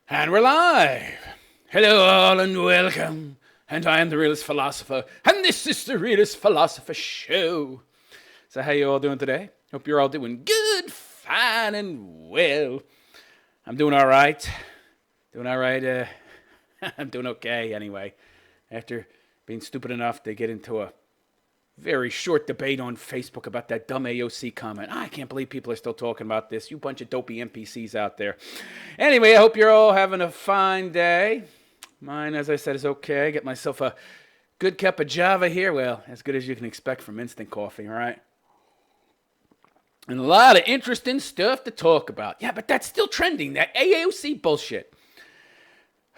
And we're live. Hello, all, and welcome. And I am the Realist Philosopher, and this is the Realist Philosopher Show. So, how you all doing today? Hope you're all doing good, fine, and well. I'm doing all right. Doing all right. I'm doing okay, anyway. After being stupid enough to get into a very short debate on Facebook about that dumb AOC comment. I can't believe people are still talking about this. You bunch of dopey NPCs out there. Anyway, I hope you're all having a fine day. Mine, as I said, is okay. Get myself a good cup of Java here. Well, as good as you can expect from instant coffee, all right? And a lot of interesting stuff to talk about. Yeah, but that's still trending, that AOC bullshit.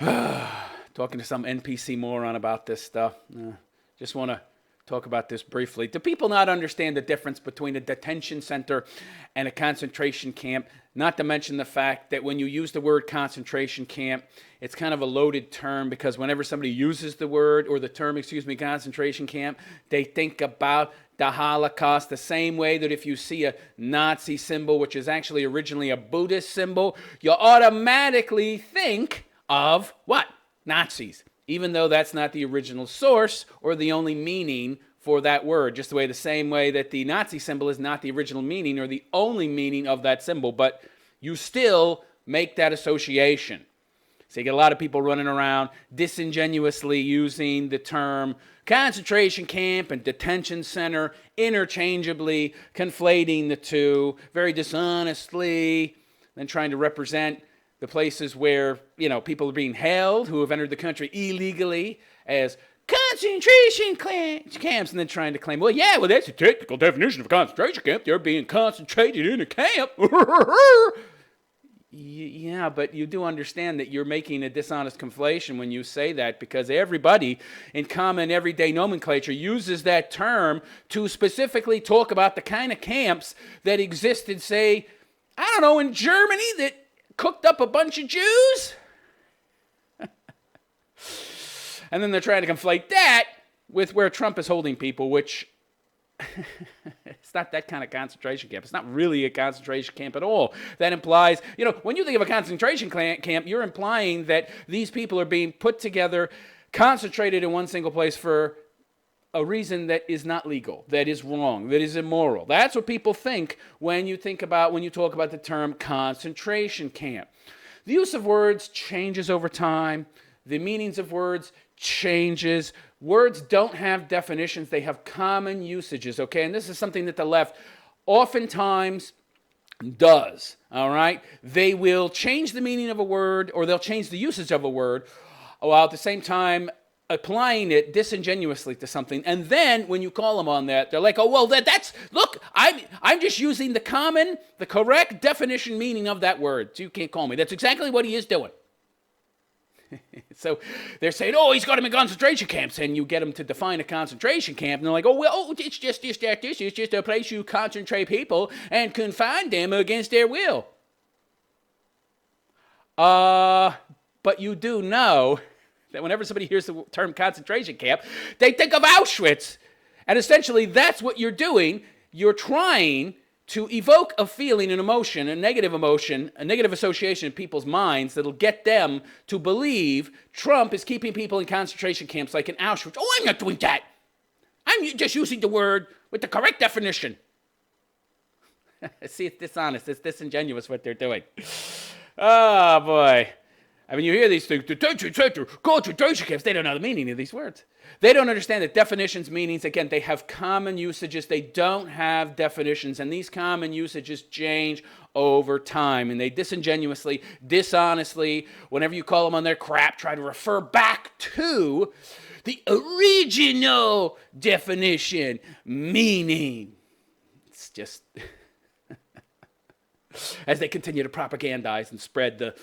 Talking to some NPC moron about this stuff. Just want to talk about this briefly. Do people not understand the difference between a detention center and a concentration camp? Not to mention the fact that when you use the word concentration camp, it's kind of a loaded term because whenever somebody uses the word or the term, concentration camp, they think about the Holocaust the same way that if you see a Nazi symbol, which is actually originally a Buddhist symbol, you automatically think of what? Nazis. Even though that's not the original source or the only meaning for that word, just the same way that the Nazi symbol is not the original meaning or the only meaning of that symbol, but you still make that association. So you get a lot of people running around disingenuously using the term concentration camp and detention center interchangeably, conflating the two very dishonestly, then trying to represent the places where, people are being held who have entered the country illegally as concentration camps, and then trying to claim, that's the technical definition of a concentration camp. They're being concentrated in a camp. Yeah, but you do understand that you're making a dishonest conflation when you say that, because everybody in common everyday nomenclature uses that term to specifically talk about the kind of camps that existed, say, in Germany that cooked up a bunch of Jews? And then they're trying to conflate that with where Trump is holding people, which it's not that kind of concentration camp. It's not really a concentration camp at all. That implies, when you think of a concentration camp, you're implying that these people are being put together, concentrated in one single place for a reason that is not legal, that is wrong, that is immoral. That's what people think when you talk about the term concentration camp. The use of words changes over time. The meanings of words changes. Words don't have definitions. They have common usages, okay? And this is something that the left oftentimes does, all right? They will change the meaning of a word, or they'll change the usage of a word, while at the same time applying it disingenuously to something. And then when you call them on that, they're like, look, I'm just using the correct definition meaning of that word. So you can't call me. That's exactly what he is doing. So they're saying, he's got him in concentration camps, and you get them to define a concentration camp, and they're like, it's just a place you concentrate people and confine them against their will. But you do know that whenever somebody hears the term concentration camp, they think of Auschwitz. And essentially, that's what you're doing. You're trying to evoke a feeling, an emotion, a negative association in people's minds that'll get them to believe Trump is keeping people in concentration camps like in Auschwitz. I'm not doing that. I'm just using the word with the correct definition. See, it's dishonest. It's disingenuous what they're doing. Oh, boy. You hear these things, detention center, concentration camps. They don't know the meaning of these words. They don't understand that definitions, meanings, again, they have common usages. They don't have definitions, and these common usages change over time, and they disingenuously, dishonestly, whenever you call them on their crap, try to refer back to the original definition, meaning. It's just as they continue to propagandize and spread the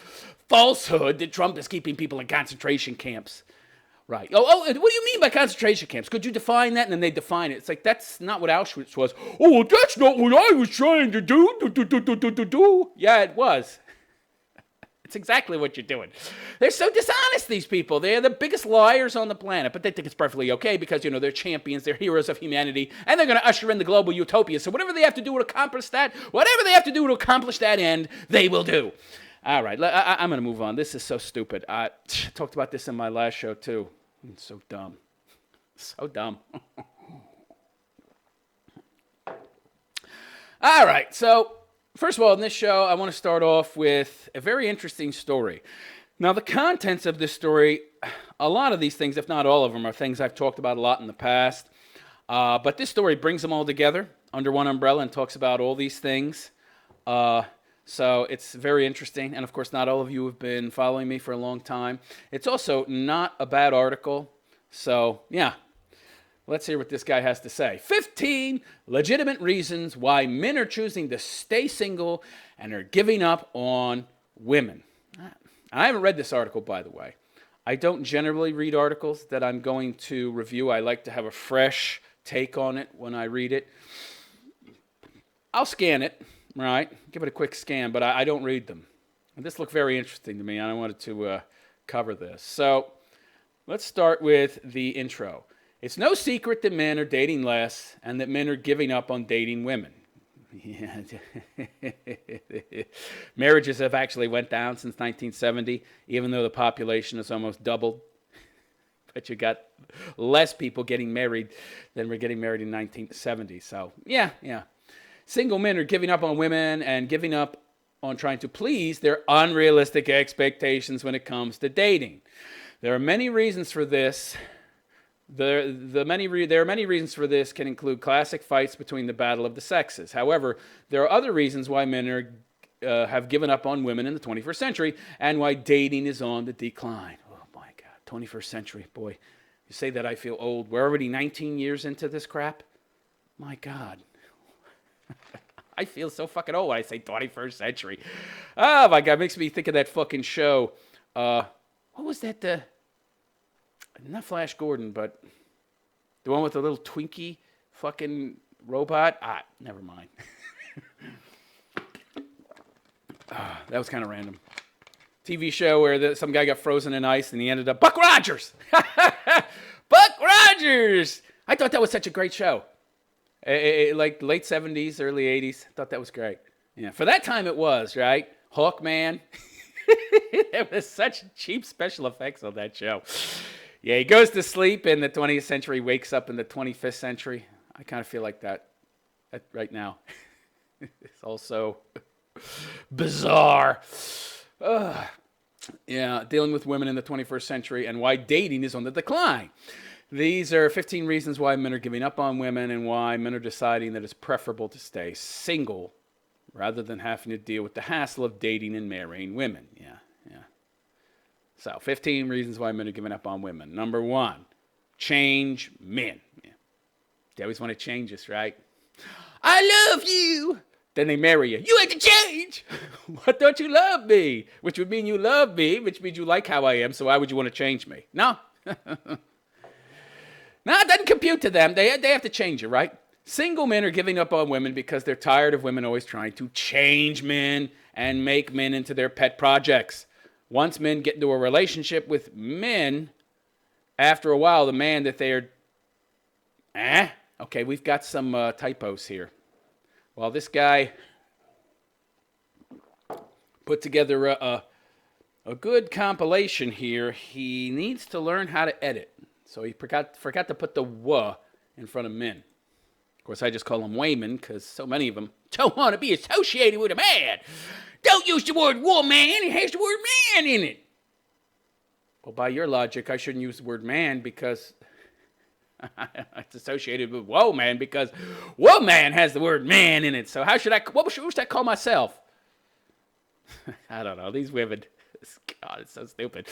falsehood that Trump is keeping people in concentration camps. Right. What do you mean by concentration camps? Could you define that? And then they define it. It's like, that's not what Auschwitz was. That's not what I was trying to do. Yeah, it was. It's exactly what you're doing. They're so dishonest, these people. They're the biggest liars on the planet, but they think it's perfectly okay because, they're champions, they're heroes of humanity, and they're going to usher in the global utopia. So whatever they have to do to accomplish that, end, they will do. All right, I'm going to move on. This is so stupid. I talked about this in my last show, too. It's so dumb. So dumb. All right, so first of all, in this show, I want to start off with a very interesting story. Now, the contents of this story, a lot of these things, if not all of them, are things I've talked about a lot in the past. But this story brings them all together under one umbrella and talks about all these things. So it's very interesting. And of course, not all of you have been following me for a long time. It's also not a bad article. So, yeah. Let's hear what this guy has to say. 15 legitimate reasons why men are choosing to stay single and are giving up on women. I haven't read this article, by the way. I don't generally read articles that I'm going to review. I like to have a fresh take on it when I read it. I'll scan it, right? Give it a quick scan, but I don't read them. And this looked very interesting to me, and I wanted to cover this. So let's start with the intro. It's no secret that men are dating less and that men are giving up on dating women. Yeah. Marriages have actually went down since 1970, even though the population has almost doubled. But you got less people getting married than were getting married in 1970. So, yeah. Single men are giving up on women and giving up on trying to please their unrealistic expectations when it comes to dating. There are many reasons for this. There are many reasons for this can include classic fights between the battle of the sexes. However, there are other reasons why men have given up on women in the 21st century and why dating is on the decline. Oh my God, 21st century, boy. You say that I feel old. We're already 19 years into this crap. My God. I feel so fucking old when I say 21st century. Oh my God, it makes me think of that fucking show. What was that? Not Flash Gordon, but the one with the little Twinkie fucking robot. Never mind. That was kind of random. TV show where some guy got frozen in ice and he ended up Buck Rogers. Buck Rogers. I thought that was such a great show. Like late 70s, early 80s. I thought that was great. Yeah, for that time it was, right? Hawkman. There was such cheap special effects on that show. Yeah, he goes to sleep in the 20th century, wakes up in the 25th century. I kind of feel like that right now. It's also bizarre. Yeah, dealing with women in the 21st century and why dating is on the decline. These are 15 reasons why men are giving up on women and why men are deciding that it's preferable to stay single rather than having to deal with the hassle of dating and marrying women. Yeah. So, 15 reasons why men are giving up on women. Number 1, change men. Yeah. They always want to change us, right? I love you. Then they marry you. You have to change. What, don't you love me? Which would mean you love me, which means you like how I am, so why would you want to change me? No. No, it doesn't compute to them. They have to change you, right? Single men are giving up on women because they're tired of women always trying to change men and make men into their pet projects. Once men get into a relationship with men, after a while, the man that they are... Okay, we've got some typos here. Well, this guy put together a good compilation here. He needs to learn how to edit. So he forgot to put the "w" in front of men. Of course, I just call them Wayman because so many of them don't want to be associated with a man. Don't use the word woman. It has the word man in it. Well, by your logic, I shouldn't use the word man because it's associated with whoa man because whoa man has the word man in it. So what should I call myself? I don't know. These women, God, it's so stupid.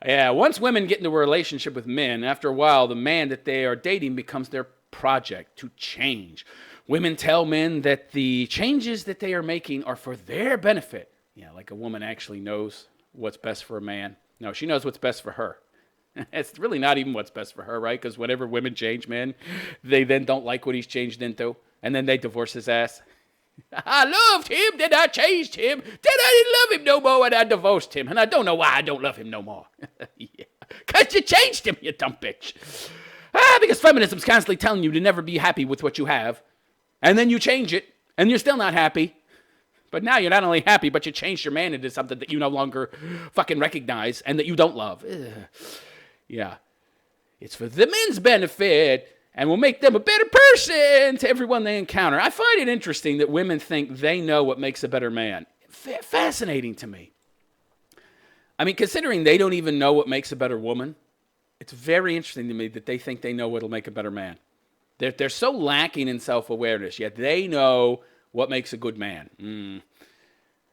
Yeah, once women get into a relationship with men, after a while, the man that they are dating becomes their project to change. Women tell men that the changes that they are making are for their benefit. Yeah, like a woman actually knows what's best for a man. No, she knows what's best for her. It's really not even what's best for her, right? Because whenever women change men, they then don't like what he's changed into, and then they divorce his ass. I loved him, then I changed him, then I didn't love him no more, and I divorced him, and I don't know why I don't love him no more. Yeah, because you changed him, you dumb bitch. Because feminism's constantly telling you to never be happy with what you have, and then you change it, and you're still not happy. But now you're not only happy, but you changed your man into something that you no longer fucking recognize and that you don't love. Ugh. Yeah. It's for the men's benefit and will make them a better person to everyone they encounter. I find it interesting that women think they know what makes a better man. Fascinating to me. I mean, considering they don't even know what makes a better woman, it's very interesting to me that they think they know what'll make a better man. They're so lacking in self-awareness, yet they know what makes a good man.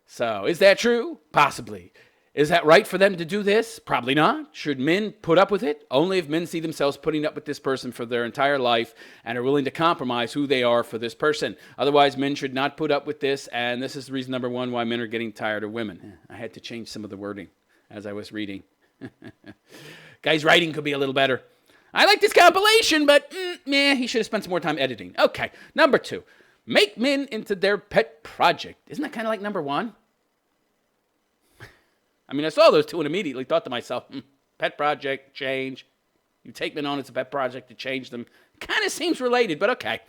So, is that true? Possibly. Is that right for them to do this? Probably not. Should men put up with it? Only if men see themselves putting up with this person for their entire life and are willing to compromise who they are for this person. Otherwise, men should not put up with this, and this is the reason number one why men are getting tired of women. I had to change some of the wording as I was reading. Guy's writing could be a little better. I like this compilation, but he should have spent some more time editing. Okay, number 2. Make men into their pet project. Isn't that kind of like number 1? I mean, I saw those 2 and immediately thought to myself, pet project, change. You take men on as a pet project to change them. Kind of seems related, but okay.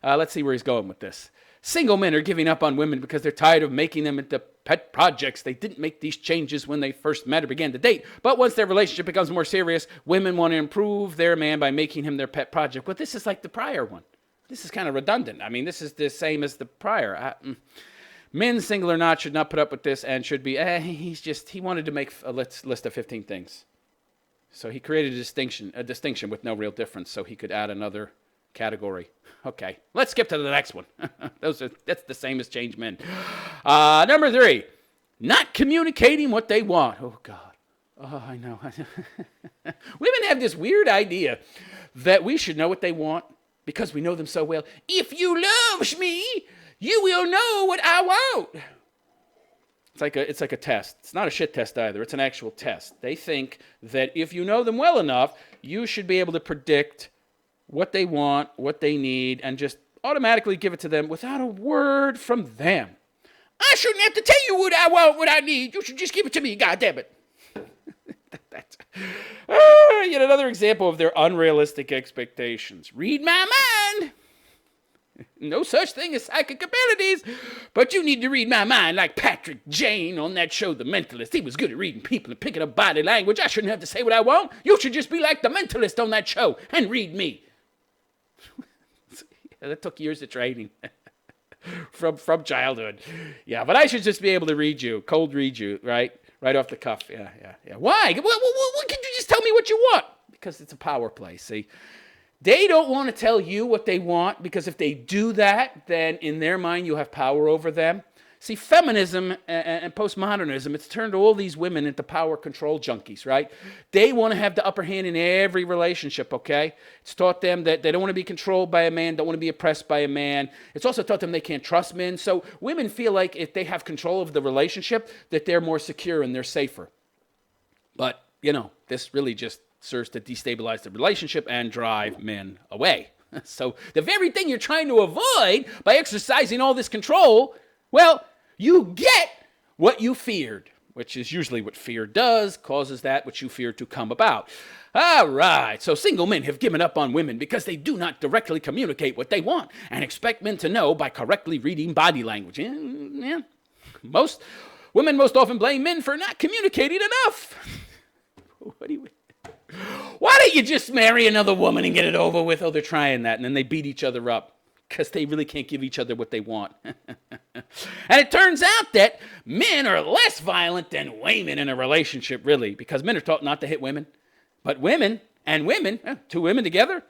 Let's see where he's going with this. Single men are giving up on women because they're tired of making them into pet projects. They didn't make these changes when they first met or began to date. But once their relationship becomes more serious, women want to improve their man by making him their pet project. But this is like the prior one. This is kind of redundant. I mean, this is the same as the prior. Men, single or not, should not put up with this and should be, he wanted to make a list of 15 things. So he created a distinction with no real difference so he could add another category. Okay, let's skip to the next one. That's the same as change men. Number 3, not communicating what they want. Oh, God. Oh, I know. Women have this weird idea that we should know what they want because we know them so well. If you love me, you will know what I want. It's like a test. It's not a shit test either. It's an actual test. They think that if you know them well enough, you should be able to predict what they want, what they need, and just automatically give it to them without a word from them. I shouldn't have to tell you what I want, what I need. You should just give it to me, goddammit. That's yet another example of their unrealistic expectations. Read my mind. No such thing as psychic abilities, but you need to read my mind like Patrick Jane on that show, The Mentalist. He was good at reading people and picking up body language. I shouldn't have to say what I want. You should just be like The Mentalist on that show and read me. That took years of training from childhood. Yeah, but I should just be able to read you, cold read you, right? Right off the cuff. Yeah. Why? What can't you just tell me what you want? Because it's a power play, see? They don't want to tell you what they want because if they do that, then in their mind you have power over them. See, feminism and postmodernism, it's turned all these women into power control junkies, right? They want to have the upper hand in every relationship, okay? It's taught them that they don't want to be controlled by a man, don't want to be oppressed by a man. It's also taught them they can't trust men. So women feel like if they have control of the relationship, that they're more secure and they're safer. But, this really just serves to destabilize the relationship and drive men away. So the very thing you're trying to avoid by exercising all this control, well, you get what you feared, which is usually what fear does, causes that which you fear to come about. All right, so single men have given up on women because they do not directly communicate what they want and expect men to know by correctly reading body language. Yeah. Women most often blame men for not communicating enough. Why don't you just marry another woman and get it over with? Oh, they're trying that, and then they beat each other up because they really can't give each other what they want. And it turns out that men are less violent than women in a relationship, really, because men are taught not to hit women. But women, 2 women together,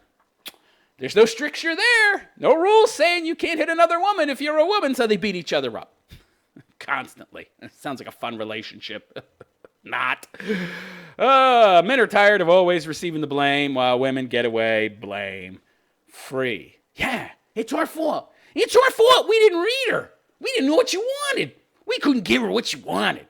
there's no stricture there. No rules saying you can't hit another woman if you're a woman, so they beat each other up constantly. It sounds like a fun relationship. Not. Men are tired of always receiving the blame while women get away blame-free. Yeah, it's our fault. It's our fault. We didn't read her. We didn't know what you wanted. We couldn't give her what you wanted.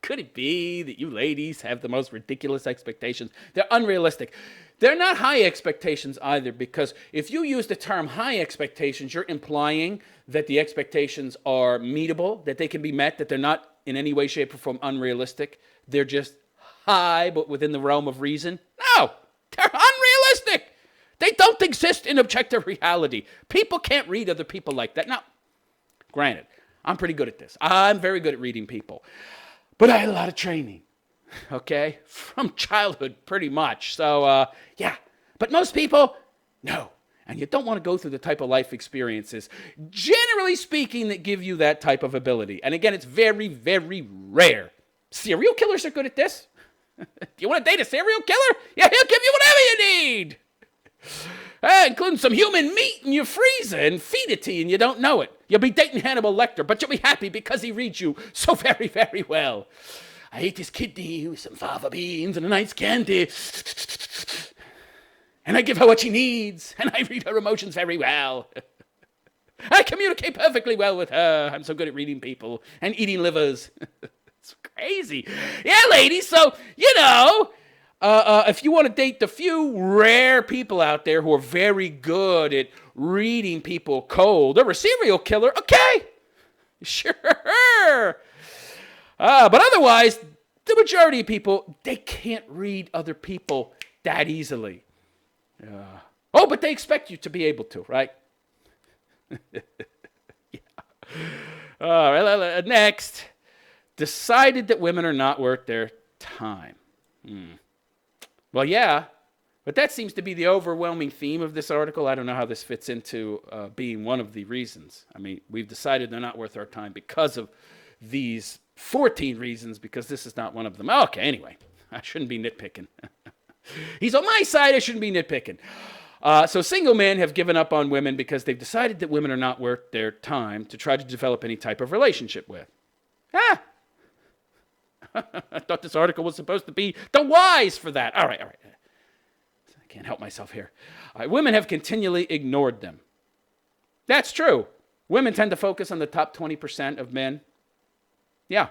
Could it be that you ladies have the most ridiculous expectations? They're unrealistic. They're not high expectations either, because if you use the term high expectations, you're implying that the expectations are meetable, that they can be met, that they're not in any way, shape, or form unrealistic. They're just high, but within the realm of reason. No, they're unrealistic. They don't exist in objective reality. People can't read other people like that. Now, granted, I'm pretty good at this. I'm very good at reading people. But I had a lot of training, okay, from childhood pretty much. So, yeah. But most people, no. And you don't want to go through the type of life experiences, generally speaking, that give you that type of ability. And again, it's very, very rare. Serial killers are good at this. Do you want to date a serial killer? Yeah, he'll give you whatever you need. Including some human meat in your freezer and feed it to you and you don't know it. You'll be dating Hannibal Lecter, but you'll be happy because he reads you so very, very well. I ate his kidney with some fava beans and a nice candy. And I give her what she needs, and I read her emotions very well. I communicate perfectly well with her. I'm so good at reading people and eating livers. It's crazy. Yeah, ladies, so, if you want to date the few rare people out there who are very good at reading people cold, or a serial killer, okay, sure. But otherwise, the majority of people, they can't read other people that easily. But they expect you to be able to, right? Yeah. All right, next. Decided that women are not worth their time. Well, yeah, but that seems to be the overwhelming theme of this article. I don't know how this fits into being one of the reasons. I mean, we've decided they're not worth our time because of these 14 reasons, because this is not one of them. Okay, anyway, I shouldn't be nitpicking. He's on my side, I shouldn't be nitpicking. So single men have given up on women because they've decided that women are not worth their time to try to develop any type of relationship with. I thought this article was supposed to be the whys for that. All right. I can't help myself here. Women have continually ignored them. That's true. Women tend to focus on the top 20% of men. Yeah.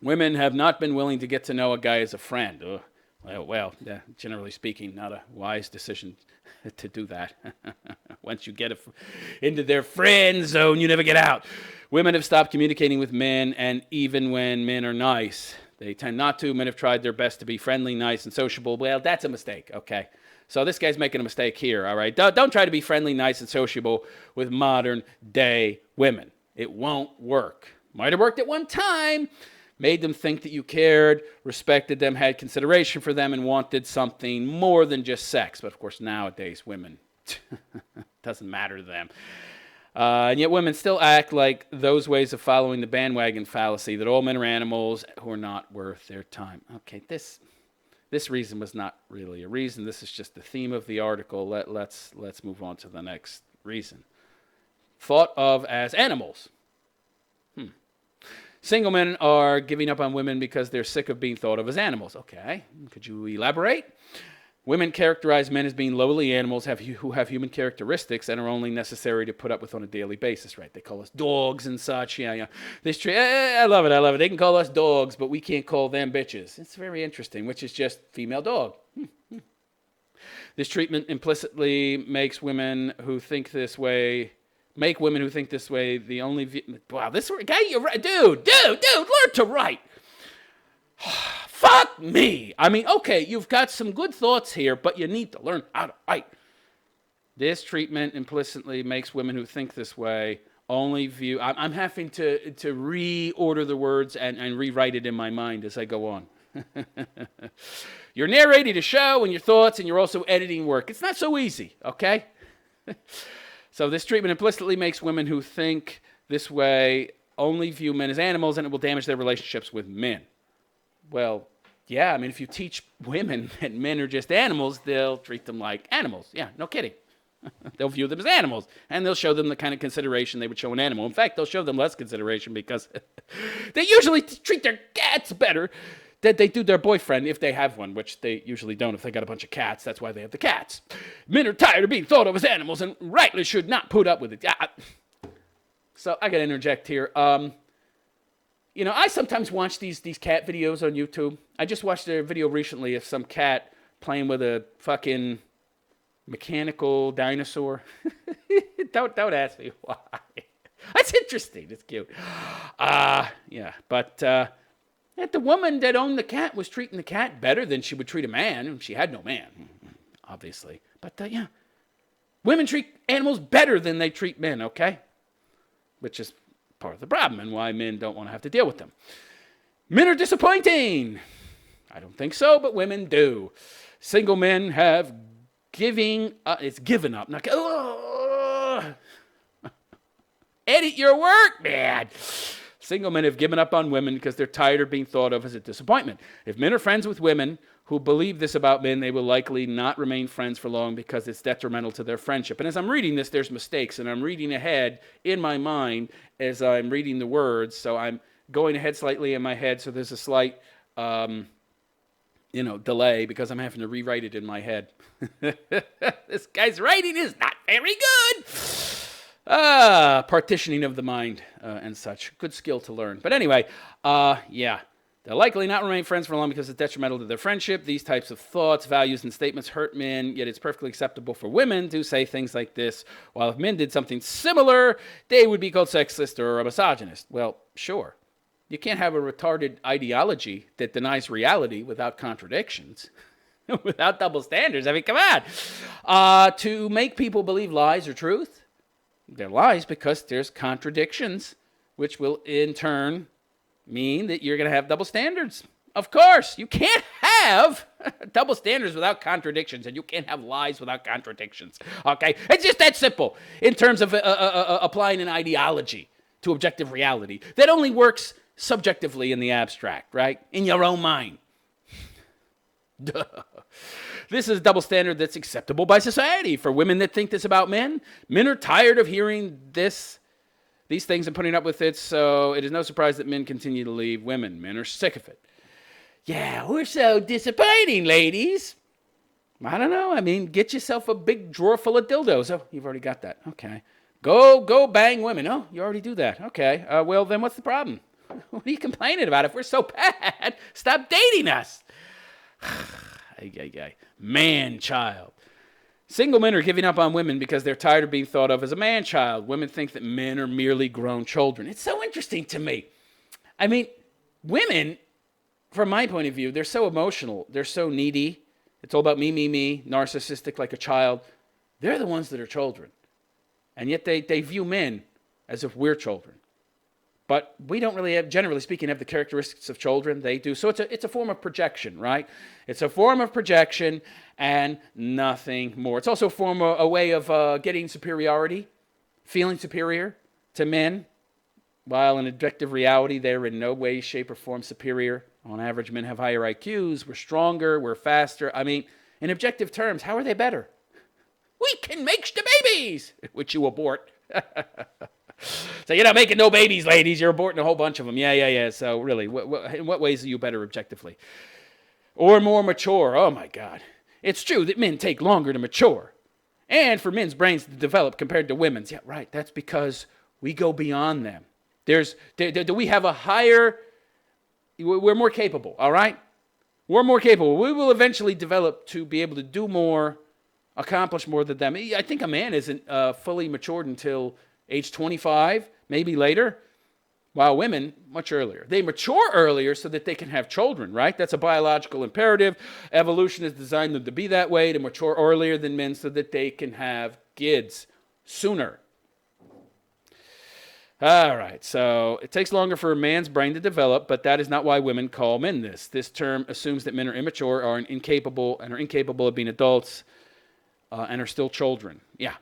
Women have not been willing to get to know a guy as a friend. Well, generally speaking, not a wise decision to do that. Once you get into their friend zone, you never get out. Women have stopped communicating with men, and even when men are nice, they tend not to. Men have tried their best to be friendly, nice, and sociable. Well, that's a mistake, okay? So this guy's making a mistake here, all right? Don't try to be friendly, nice, and sociable with modern-day women. It won't work. Might have worked at one time. Made them think that you cared, respected them, had consideration for them, and wanted something more than just sex. But of course, nowadays, women, doesn't matter to them. And yet women still act like those ways of following the bandwagon fallacy, that all men are animals who are not worth their time. Okay, this reason was not really a reason. This is just the theme of the article. Let's move on to the next reason. Thought of as animals. Single men are giving up on women because they're sick of being thought of as animals. Okay, could you elaborate? Women characterize men as being lowly animals who have human characteristics and are only necessary to put up with on a daily basis, right? They call us dogs and such. Yeah. I love it. They can call us dogs, but we can't call them bitches. It's very interesting, which is just female dog. This treatment implicitly makes women who think this way the only view. Wow, this guy, you're right. Dude, learn to write. Fuck me. I mean, okay, you've got some good thoughts here, but you need to learn how to write. This treatment implicitly makes women who think this way only view. I'm having to reorder the words and rewrite it in my mind as I go on. You're narrating a show and your thoughts, and you're also editing work. It's not so easy, okay? So this treatment implicitly makes women who think this way only view men as animals, and it will damage their relationships with men. Well, yeah, I mean, if you teach women that men are just animals, they'll treat them like animals. Yeah, no kidding. They'll view them as animals, and they'll show them the kind of consideration they would show an animal. In fact, they'll show them less consideration because they usually treat their cats better than they do their boyfriend if they have one, which they usually don't if they got a bunch of cats. That's why they have the cats. Men are tired of being thought of as animals and rightly should not put up with it. So I got to interject here. I sometimes watch these cat videos on YouTube. I just watched a video recently of some cat playing with a fucking mechanical dinosaur. Don't ask me why. That's interesting. It's cute. But the woman that owned the cat was treating the cat better than she would treat a man. She had no man, obviously. But women treat animals better than they treat men, okay? Which is part of the problem and why men don't want to have to deal with them. Men are disappointing. I don't think so, but women do. Single men have given up. Not, edit your work, man. Single men have given up on women because they're tired of being thought of as a disappointment. If men are friends with women who believe this about men, they will likely not remain friends for long because it's detrimental to their friendship. And as I'm reading this, there's mistakes, and I'm reading ahead in my mind as I'm reading the words, so I'm going ahead slightly in my head, so there's a slight delay because I'm having to rewrite it in my head. This guy's writing is not very good. Partitioning of the mind and such. Good skill to learn. But anyway, they'll likely not remain friends for long because it's detrimental to their friendship. These types of thoughts, values, and statements hurt men, yet it's perfectly acceptable for women to say things like this. While if men did something similar, they would be called sexist or a misogynist. Well, sure. You can't have a retarded ideology that denies reality without contradictions, without double standards. I mean, come on. To make people believe lies are truth, they're lies because there's contradictions, which will in turn mean that you're going to have double standards. Of course, you can't have double standards without contradictions, and you can't have lies without contradictions. Okay? It's just that simple in terms of applying an ideology to objective reality. That only works subjectively in the abstract, right? In your own mind. Duh. This is a double standard that's acceptable by society. For women that think this about men, men are tired of hearing these things and putting up with it, so it is no surprise that men continue to leave women. Men are sick of it. Yeah, we're so disappointing, ladies. I don't know. I mean, get yourself a big drawer full of dildos. Oh, you've already got that. Okay. Go bang women. Oh, you already do that. Okay. Well, then what's the problem? What are you complaining about? If we're so bad, stop dating us. Man-child. Single men are giving up on women because they're tired of being thought of as a man-child. Women think that men are merely grown children. It's so interesting to me. I mean, women, from my point of view, they're so emotional. They're so needy. It's all about me, narcissistic like a child. They're the ones that are children. And yet they view men as if we're children. But we don't really have, generally speaking, have the characteristics of children. They do. So it's a form of projection, right? It's a form of projection and nothing more. It's also a way of getting superiority, feeling superior to men, while in objective reality, they're in no way, shape, or form superior. On average, men have higher IQs. We're stronger. We're faster. I mean, in objective terms, how are they better? We can make the babies, which you abort. So you're not making no babies, ladies. You're aborting a whole bunch of them. Yeah. So really, in what ways are you better objectively? Or more mature? Oh, my God. It's true that men take longer to mature. And for men's brains to develop compared to women's. Yeah, right. That's because we go beyond them. We have a higher... We're more capable, all right? We're more capable. We will eventually develop to be able to do more, accomplish more than them. I think a man isn't fully matured until age 25, maybe later, while women, much earlier. They mature earlier so that they can have children, right? That's a biological imperative. Evolution has designed them to be that way, to mature earlier than men so that they can have kids sooner. All right, so it takes longer for a man's brain to develop, but that is not why women call men this. This term assumes that men are immature, are incapable of being adults, and are still children. Yeah.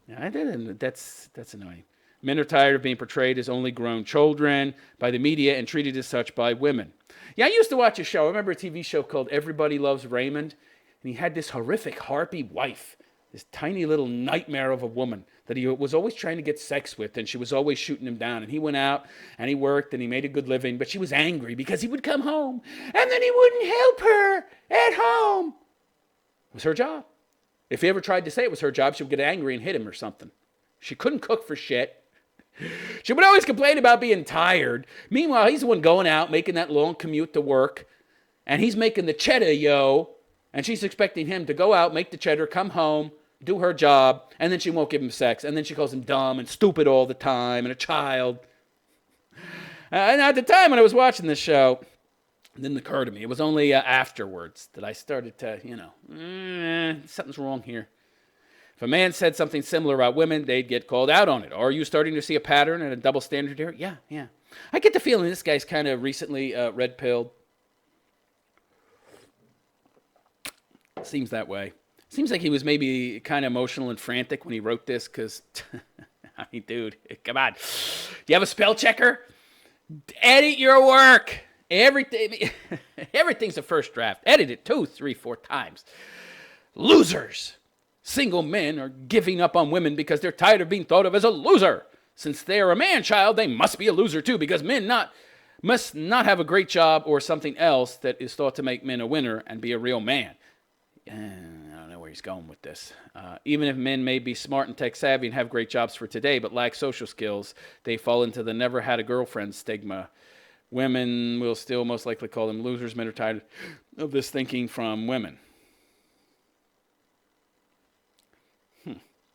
That's annoying. Men are tired of being portrayed as only grown children by the media and treated as such by women. Yeah, I used to watch a show. I remember a TV show called Everybody Loves Raymond, and he had this horrific harpy wife, this tiny little nightmare of a woman that he was always trying to get sex with, and she was always shooting him down. And he went out, and he worked, and he made a good living, but she was angry because he would come home, and then he wouldn't help her at home. It was her job. If he ever tried to say it was her job, she would get angry and hit him or something. She couldn't cook for shit. She would always complain about being tired. Meanwhile, he's the one going out, making that long commute to work, and he's making the cheddar, and she's expecting him to go out, make the cheddar, come home, do her job, and then she won't give him sex. And then she calls him dumb and stupid all the time and a child. And at the time when I was watching this show, it didn't occur to me. It was only afterwards that I started to, something's wrong here. If a man said something similar about women, they'd get called out on it. Are you starting to see a pattern and a double standard here? Yeah. I get the feeling this guy's kind of recently red-pilled. Seems that way. Seems like he was maybe kind of emotional and frantic when he wrote this because, I mean, dude, come on. Do you have a spell checker? Edit your work. Everything's a first draft. Edit it 2, 3, 4 times. Losers. Single men are giving up on women because they're tired of being thought of as a loser. Since they are a man-child, they must be a loser too because men must not have a great job or something else that is thought to make men a winner and be a real man. I don't know where he's going with this. Even if men may be smart and tech savvy and have great jobs for today but lack social skills, they fall into the never had a girlfriend stigma. Women will still most likely call them losers. Men are tired of this thinking from women.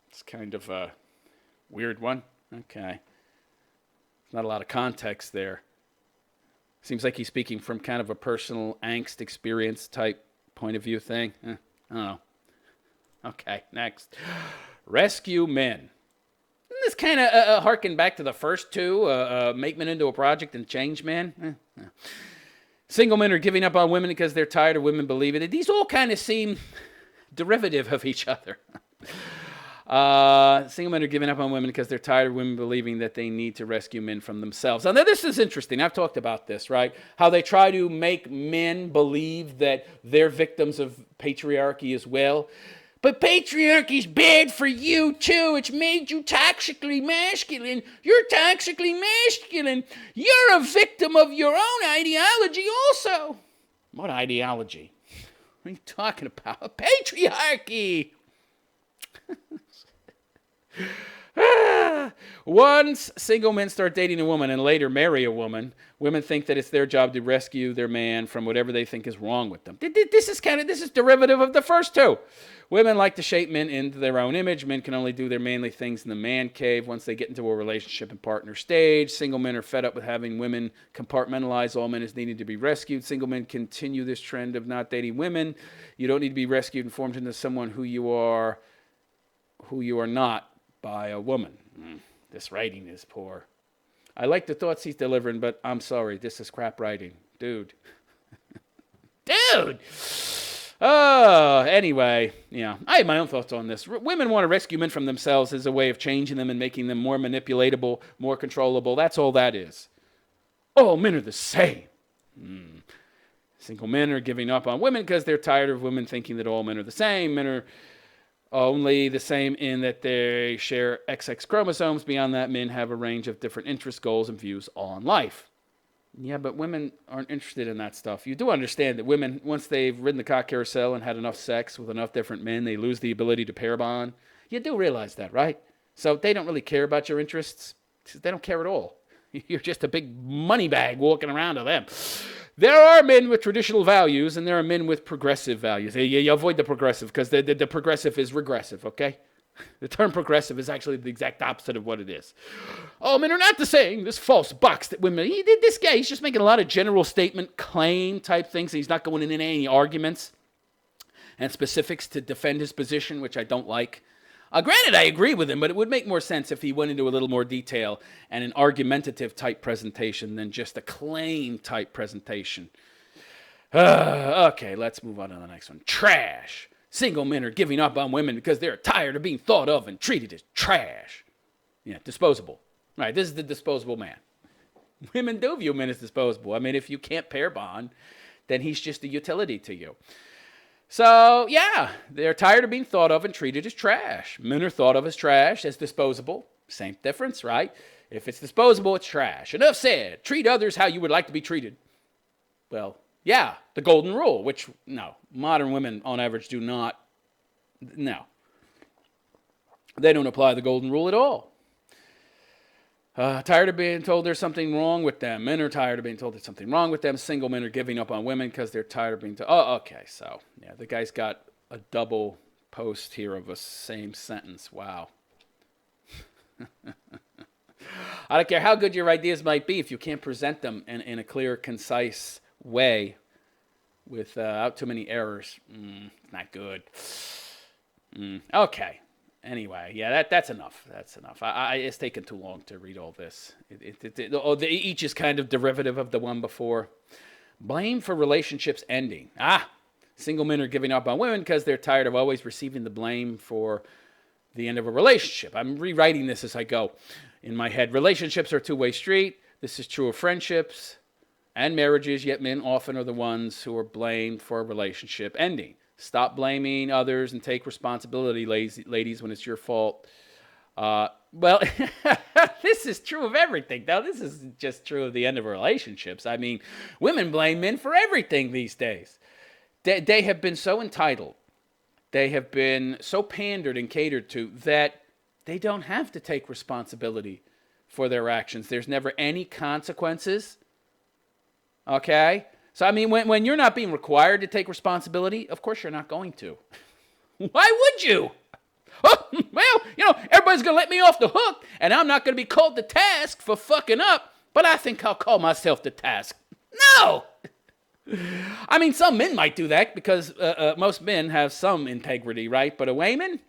It's kind of a weird one. Okay. Not a lot of context there. Seems like he's speaking from kind of a personal angst experience type point of view thing. I don't know. Okay, next. Rescue men. This kind of harken back to the first two, make men into a project and change men. Single men are giving up on women because they're tired of women believing it. These all kind of seem derivative of each other. Single men are giving up on women because they're tired of women believing that they need to rescue men from themselves. Now, this is interesting. I've talked about this, right? How they try to make men believe that they're victims of patriarchy as well. But patriarchy's bad for you, too. It's made you toxically masculine. You're toxically masculine. You're a victim of your own ideology also. What ideology? What are you talking about? Patriarchy. Once single men start dating a woman and later marry a woman, women think that it's their job to rescue their man from whatever they think is wrong with them. This is derivative of the first two. Women like to shape men into their own image. Men can only do their manly things in the man cave once they get into a relationship and partner stage. Single men are fed up with having women compartmentalize all men as needing to be rescued. Single men continue this trend of not dating women. You don't need to be rescued and formed into someone who you are not by a woman. This writing is poor. I like the thoughts he's delivering, but I'm sorry, this is crap writing. Dude. Anyway, yeah, I have my own thoughts on this. Women want to rescue men from themselves as a way of changing them and making them more manipulatable, more controllable. That's all that is. All men are the same. Single men are giving up on women because they're tired of women thinking that all men are the same. Men are only the same in that they share XX chromosomes. Beyond that, men have a range of different interests, goals, and views on life. Yeah, but women aren't interested in that stuff. You do understand that women, once they've ridden the cock carousel and had enough sex with enough different men, they lose the ability to pair bond. You do realize that, right? So they don't really care about your interests. They don't care at all. You're just a big money bag walking around to them. There are men with traditional values, and there are men with progressive values. You avoid the progressive because the progressive is regressive, okay? The term progressive is actually the exact opposite of what it is. Oh, men are not the same. This false box that women... This guy, he's just making a lot of general statement, claim type things. He's not going into any arguments and specifics to defend his position, which I don't like. Granted, I agree with him, but it would make more sense if he went into a little more detail and an argumentative type presentation than just a claim type presentation. Okay, let's move on to the next one. Trash. Single men are giving up on women because they're tired of being thought of and treated as trash. Yeah, disposable. Right, this is the disposable man. Women do view men as disposable. I mean, if you can't pair bond, then he's just a utility to you. So, yeah, they're tired of being thought of and treated as trash. Men are thought of as trash, as disposable. Same difference, right? If it's disposable, it's trash. Enough said. Treat others how you would like to be treated. Well, yeah, the golden rule, which, no, modern women on average do not. No. They don't apply the golden rule at all. Tired of being told there's something wrong with them. Men are tired of being told there's something wrong with them. Single men are giving up on women because they're tired of being told. Oh, okay. So, yeah, the guy's got a double post here of a same sentence. Wow. I don't care how good your ideas might be if you can't present them in a clear, concise way without too many errors. Not good. Okay. Anyway, yeah, that's enough. That's enough. It's taken too long to read all this. Each is kind of derivative of the one before. Blame for relationships ending. Single men are giving up on women because they're tired of always receiving the blame for the end of a relationship. I'm rewriting this as I go in my head. Relationships are a two-way street. This is true of friendships and marriages, yet men often are the ones who are blamed for a relationship ending. Stop blaming others and take responsibility, ladies, when it's your fault. Well, this is true of everything. Now, this isn't just true of the end of relationships. I mean, women blame men for everything these days. They have been so entitled. They have been so pandered and catered to that they don't have to take responsibility for their actions. There's never any consequences. Okay? So, I mean, when you're not being required to take responsibility, of course you're not going to. Why would you? Oh, well, everybody's going to let me off the hook, and I'm not going to be called to task for fucking up, but I think I'll call myself to task. No! I mean, some men might do that because most men have some integrity, right? But a woman?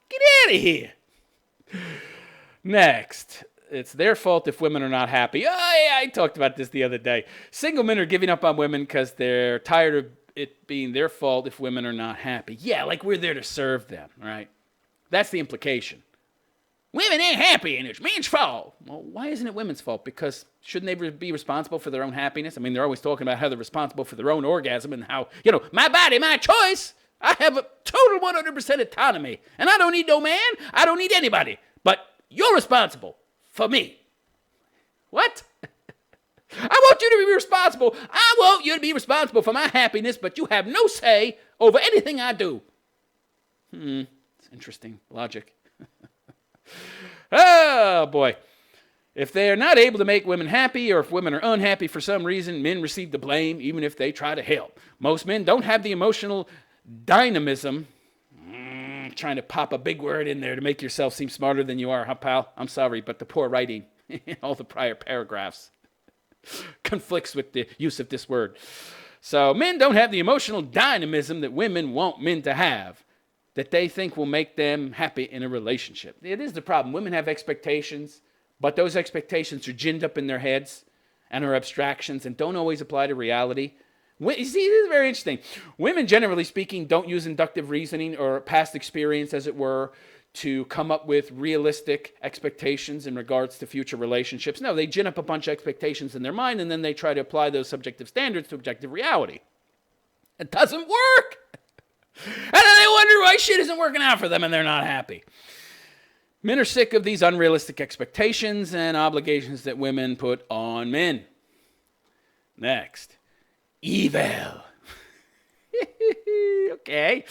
Get out of here. Next. It's their fault if women are not happy. Oh, yeah, I talked about this the other day. Single men are giving up on women because they're tired of it being their fault if women are not happy. Yeah, like we're there to serve them, right? That's the implication. Women ain't happy and it's men's fault. Well, why isn't it women's fault? Because shouldn't they be responsible for their own happiness? I mean, they're always talking about how they're responsible for their own orgasm and how, my body, my choice. I have a total 100% autonomy. And I don't need no man. I don't need anybody. But you're responsible for me. What? I want you to be responsible. I want you to be responsible for my happiness, but you have no say over anything I do. It's interesting logic. Oh, boy. If they are not able to make women happy, or if women are unhappy for some reason, men receive the blame even if they try to help. Most men don't have the emotional dynamism. Trying to pop a big word in there to make yourself seem smarter than you are, huh, pal? I'm sorry, but the poor writing in all the prior paragraphs conflicts with the use of this word. So men don't have the emotional dynamism that women want men to have, that they think will make them happy in a relationship. It is the problem. Women have expectations, but those expectations are ginned up in their heads and are abstractions and don't always apply to reality. You see, this is very interesting. Women, generally speaking, don't use inductive reasoning or past experience, as it were, to come up with realistic expectations in regards to future relationships. No, they gin up a bunch of expectations in their mind, and then they try to apply those subjective standards to objective reality. It doesn't work. And then they wonder why shit isn't working out for them, and they're not happy. Men are sick of these unrealistic expectations and obligations that women put on men. Next. Evil. Okay.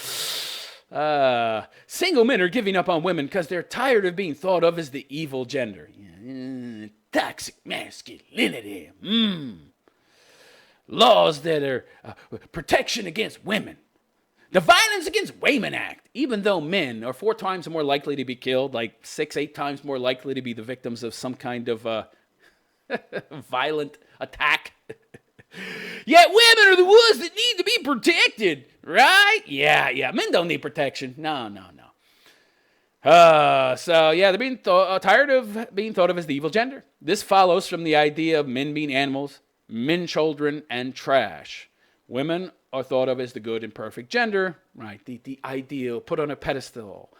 Single men are giving up on women because they're tired of being thought of as the evil gender. Toxic masculinity. Laws that are protection against women. The Violence Against Women Act. Even though men are 4 times more likely to be killed, like 6-8 times more likely to be the victims of some kind of violent attack. Yet women are the ones that need to be protected, right? Yeah. Men don't need protection. No. So they're being tired of being thought of as the evil gender. This follows from the idea of men being animals, men children, and trash. Women are thought of as the good and perfect gender, right? The ideal, put on a pedestal,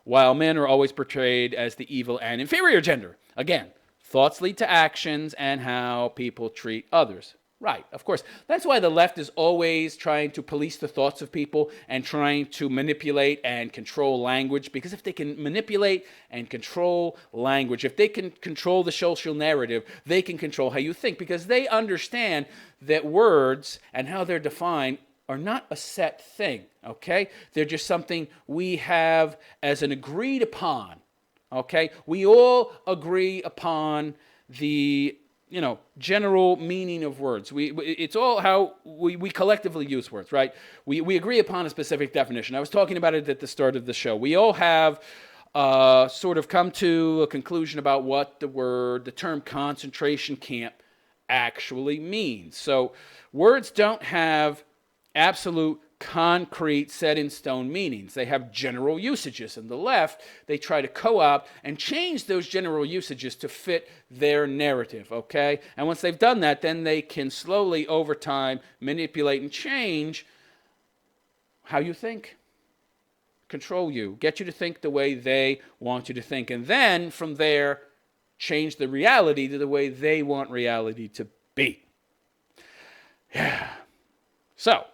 while men are always portrayed as the evil and inferior gender. Again, thoughts lead to actions and how people treat others. Right, of course. That's why the left is always trying to police the thoughts of people and trying to manipulate and control language. Because if they can manipulate and control language, if they can control the social narrative, they can control how you think. Because they understand that words and how they're defined are not a set thing, okay? They're just something we have as an agreed upon, okay? We all agree upon the general meaning of words. It's all how we collectively use words, right? We agree upon a specific definition. I was talking about it at the start of the show. We all have sort of come to a conclusion about what the term concentration camp actually means. So words don't have absolute concrete, set-in-stone meanings. They have general usages. In the left, they try to co-opt and change those general usages to fit their narrative, okay? And once they've done that, then they can slowly, over time, manipulate and change how you think, control you, get you to think the way they want you to think. And then, from there, change the reality to the way they want reality to be. Yeah. So,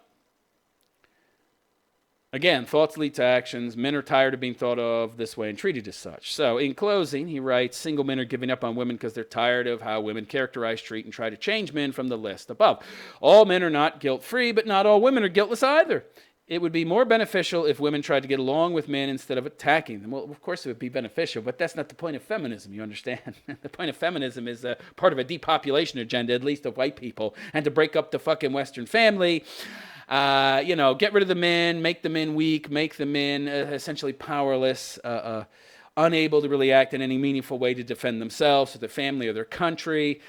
again, thoughts lead to actions. Men are tired of being thought of this way and treated as such. So, in closing, he writes, single men are giving up on women because they're tired of how women characterize, treat, and try to change men from the list above. All men are not guilt-free, but not all women are guiltless either. It would be more beneficial if women tried to get along with men instead of attacking them. Well, of course it would be beneficial, but that's not the point of feminism, you understand? The point of feminism is part of a depopulation agenda, at least of white people, and to break up the fucking Western family. Get rid of the men, make the men weak, make the men essentially powerless, unable to really act in any meaningful way to defend themselves or their family or their country,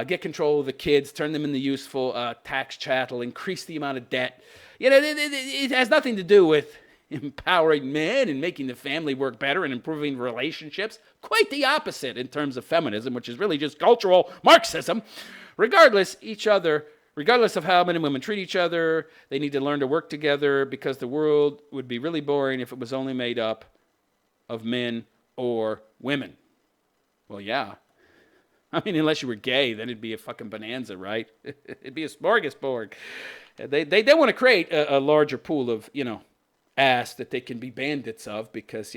get control of the kids, turn them into useful tax chattel, increase the amount of debt. It has nothing to do with empowering men and making the family work better and improving relationships. Quite the opposite in terms of feminism, which is really just cultural Marxism. Regardless of how men and women treat each other, they need to learn to work together because the world would be really boring if it was only made up of men or women. Well, yeah. I mean, unless you were gay, then it'd be a fucking bonanza, right? It'd be a smorgasbord. They want to create a larger pool of, ass that they can be bandits of because,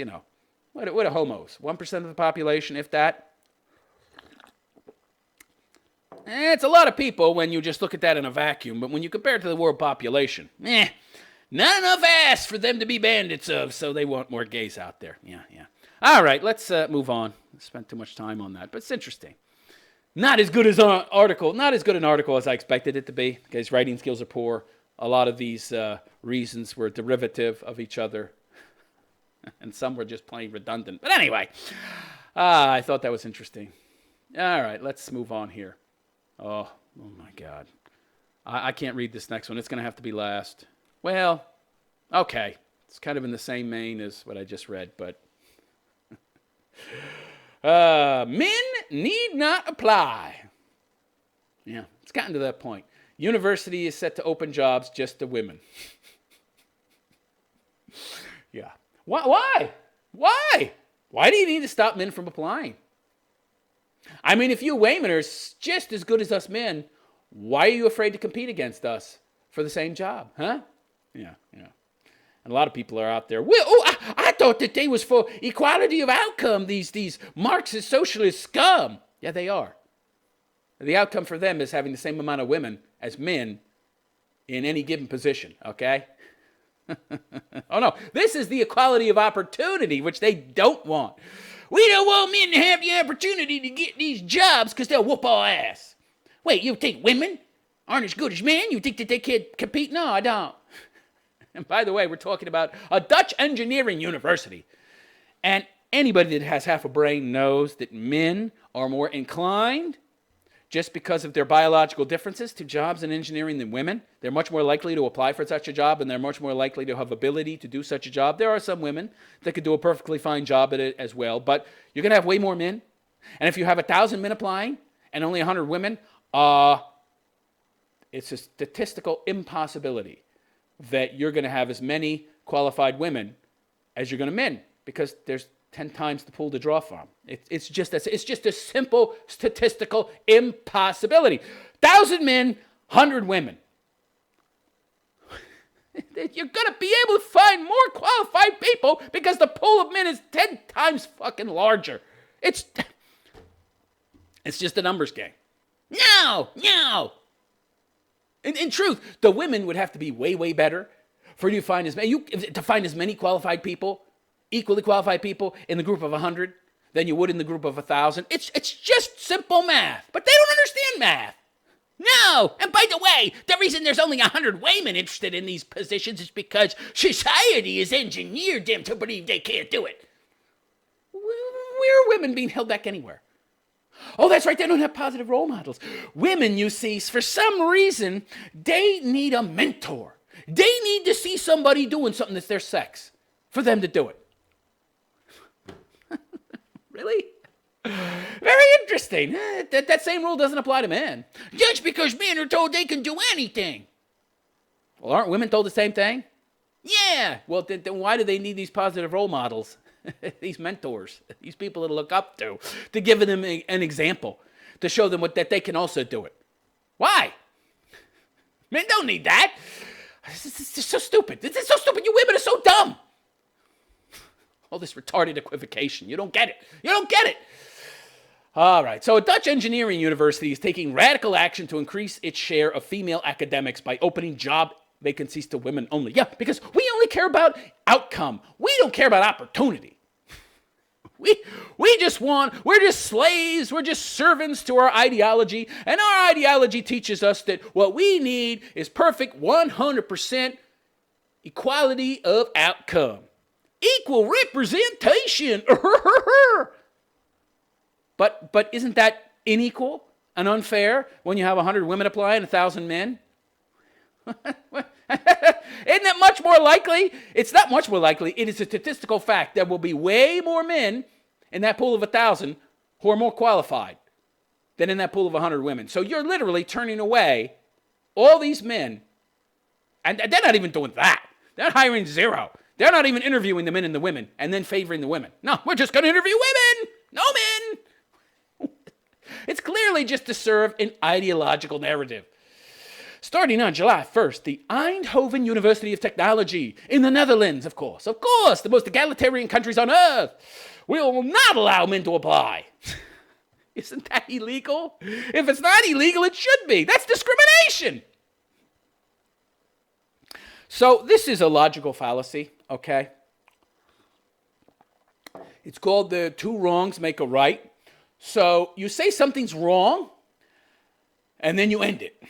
what are homos? 1% of the population, if that? It's a lot of people when you just look at that in a vacuum, but when you compare it to the world population, not enough ass for them to be bandits of, so they want more gays out there. Yeah. All right, let's move on. I spent too much time on that, but it's interesting. Not as good an article as I expected it to be, because writing skills are poor. A lot of these reasons were derivative of each other, and some were just plain redundant. But anyway, I thought that was interesting. All right, let's move on here. Oh my God. I can't read this next one. It's going to have to be last. Well, okay. It's kind of in the same vein as what I just read, but... men need not apply. Yeah, it's gotten to that point. University is set to open jobs just to women. Yeah. Why? Why do you need to stop men from applying? I mean, if you women are just as good as us men, why are you afraid to compete against us for the same job, huh? Yeah. And a lot of people are out there, I thought that they was for equality of outcome, these Marxist socialist scum. Yeah, they are. The outcome for them is having the same amount of women as men in any given position, okay? Oh, no. This is the equality of opportunity, which they don't want. We don't want men to have the opportunity to get these jobs because they'll whoop our ass. Wait, you think women aren't as good as men? You think that they can't compete? No, I don't. And by the way, we're talking about a Dutch engineering university. And anybody that has half a brain knows that men are more inclined, just because of their biological differences, to jobs in engineering than women. They're much more likely to apply for such a job, and they're much more likely to have ability to do such a job. There are some women that could do a perfectly fine job at it as well, but you're going to have way more men. And if you have 1,000 men applying and only 100 women, it's a statistical impossibility that you're going to have as many qualified women as you're going to men, because there's 10 times the pool to draw from. It's just a simple statistical impossibility. 1,000 men, 100 women. You're going to be able to find more qualified people because the pool of men is 10 times fucking larger. It's just a numbers game. No. In truth, the women would have to be way, way better for you to find as many qualified people, equally qualified people in the group of 100 than you would in the group of 1,000. It's just simple math, but they don't understand math. No, and by the way, the reason there's only 100 women interested in these positions is because society has engineered them to believe they can't do it. Where are women being held back anywhere? Oh, that's right, they don't have positive role models. Women, you see, for some reason, they need a mentor. They need to see somebody doing something that's their sex for them to do it. Really? Very interesting. That same rule doesn't apply to men. Just because men are told they can do anything. Well, aren't women told the same thing? Yeah. Well, then why do they need these positive role models? These mentors, these people to look up to give them an example, to show them that they can also do it. Why? Men don't need that. This is so stupid. This is so stupid. You women are so dumb. All this retarded equivocation. You don't get it. You don't get it. All right. So a Dutch engineering university is taking radical action to increase its share of female academics by opening job vacancies to women only. Yeah, because we only care about outcome. We don't care about opportunity. We're just slaves, we're just servants to our ideology, and our ideology teaches us that what we need is perfect 100% equality of outcome. Equal representation. But isn't that unequal and unfair when you have 100 women apply and 1,000 men? Isn't that much more likely? It's not much more likely. It is a statistical fact. There will be way more men in that pool of 1,000 who are more qualified than in that pool of 100 women. So you're literally turning away all these men, and they're not even doing that. They're hiring zero. They're not even interviewing the men and the women and then favoring the women. No, we're just going to interview women. No men. It's clearly just to serve an ideological narrative. Starting on July 1st, the Eindhoven University of Technology in the Netherlands, of course, the most egalitarian countries on earth, will not allow men to apply. Isn't that illegal? If it's not illegal, it should be. That's discrimination. So this is a logical fallacy, okay? It's called the two wrongs make a right. So you say something's wrong, and then you end it.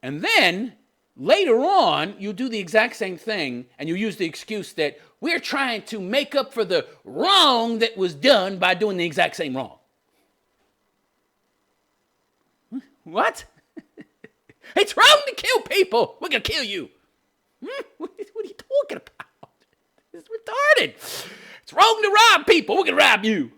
And then, later on, you do the exact same thing, and you use the excuse that we're trying to make up for the wrong that was done by doing the exact same wrong. What? It's wrong to kill people. We're going to kill you. What are you talking about? It's retarded. It's wrong to rob people. We're going to rob you.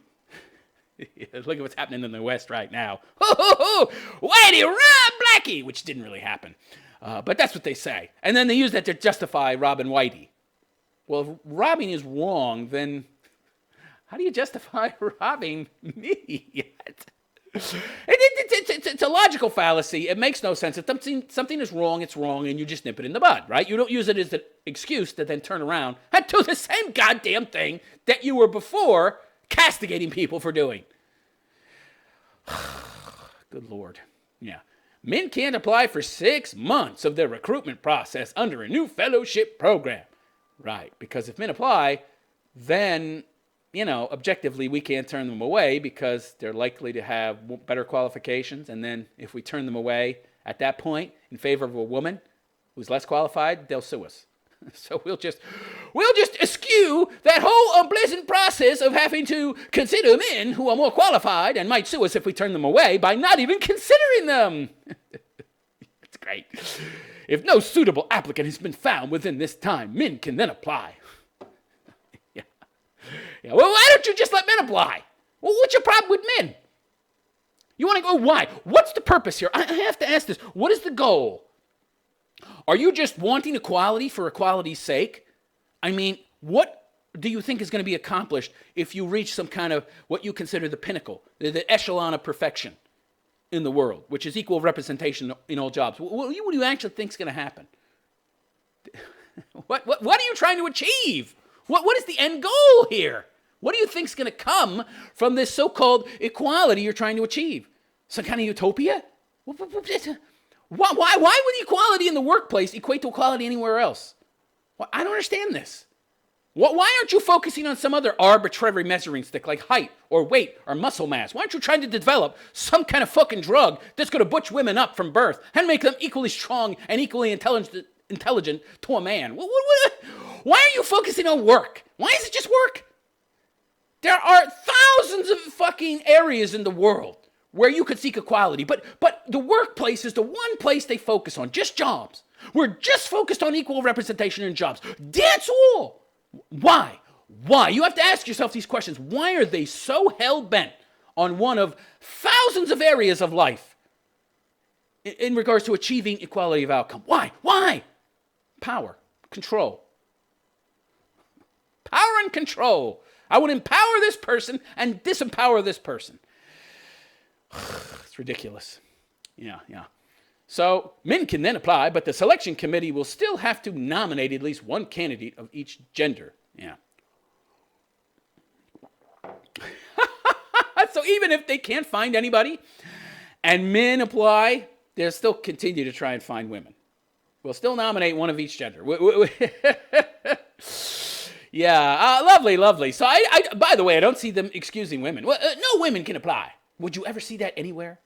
Look at what's happening in the West right now. Whitey rob Blackie, which didn't really happen. But that's what they say. And then they use that to justify robbing Whitey. Well, if robbing is wrong, then how do you justify robbing me? It's a logical fallacy. It makes no sense. If something is wrong, it's wrong, and you just nip it in the bud, right? You don't use it as an excuse to then turn around and do the same goddamn thing that you were before castigating people for doing. Good Lord. Yeah. Men can't apply for 6 months of their recruitment process under a new fellowship program. Right. Because if men apply, then, objectively, we can't turn them away because they're likely to have better qualifications. And then if we turn them away at that point in favor of a woman who's less qualified, they'll sue us. So we'll just eschew that whole unpleasant process of having to consider men who are more qualified and might sue us if we turn them away by not even considering them. It's great. If no suitable applicant has been found within this time, men can then apply. Yeah. Well, why don't you just let men apply? Well, what's your problem with men? You want to go, why? What's the purpose here? I have to ask this. What is the goal? Are you just wanting equality for equality's sake? I mean, what do you think is going to be accomplished if you reach some kind of what you consider the pinnacle, the echelon of perfection in the world, which is equal representation in all jobs? What do you actually think is going to happen? What are you trying to achieve? What is the end goal here? What do you think is going to come from this so-called equality you're trying to achieve? Some kind of utopia? Why would equality in the workplace equate to equality anywhere else? Well, I don't understand this. Why aren't you focusing on some other arbitrary measuring stick like height or weight or muscle mass? Why aren't you trying to develop some kind of fucking drug that's going to butch women up from birth and make them equally strong and equally intelligent to a man? Why are you focusing on work? Why is it just work? There are thousands of fucking areas in the world where you could seek equality, but the workplace is the one place they focus on, just jobs. We're just focused on equal representation in jobs. That's all. Why? Why? You have to ask yourself these questions. Why are they so hell-bent on one of thousands of areas of life in regards to achieving equality of outcome? Why? Why? Power, control. Power and control. I would empower this person and disempower this person. It's ridiculous. Yeah. So men can then apply, but the selection committee will still have to nominate at least one candidate of each gender. Yeah. So even if they can't find anybody and men apply, they'll still continue to try and find women. We'll still nominate one of each gender. Yeah, lovely. So I by the way, I don't see them excusing women. No women can apply. Would you ever see that anywhere?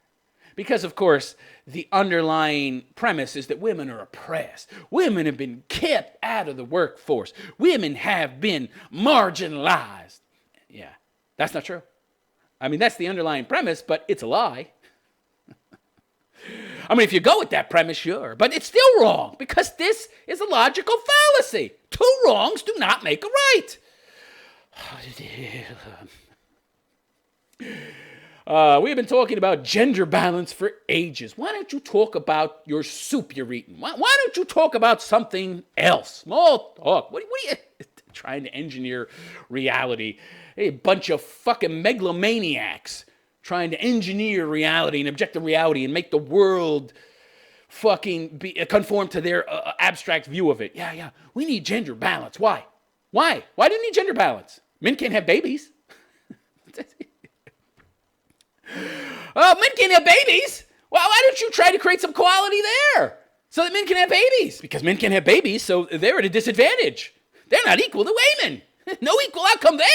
Because, of course, the underlying premise is that women are oppressed. Women have been kept out of the workforce. Women have been marginalized. Yeah, that's not true. I mean, that's the underlying premise, but it's a lie. I mean, if you go with that premise, sure. But it's still wrong, because this is a logical fallacy. Two wrongs do not make a right. We've been talking about gender balance for ages. Why don't you talk about your soup you're eating? Why don't you talk about something else? Small talk. What are you trying to engineer reality? A bunch of fucking megalomaniacs trying to engineer reality and objective reality and make the world fucking conform to their abstract view of it. Yeah. We need gender balance. Why? Why do you need gender balance? Men can't have babies. Men can't have babies. Well, why don't you try to create some equality there so that men can have babies? Because men can't have babies, so they're at a disadvantage. They're not equal to women. No equal outcome there.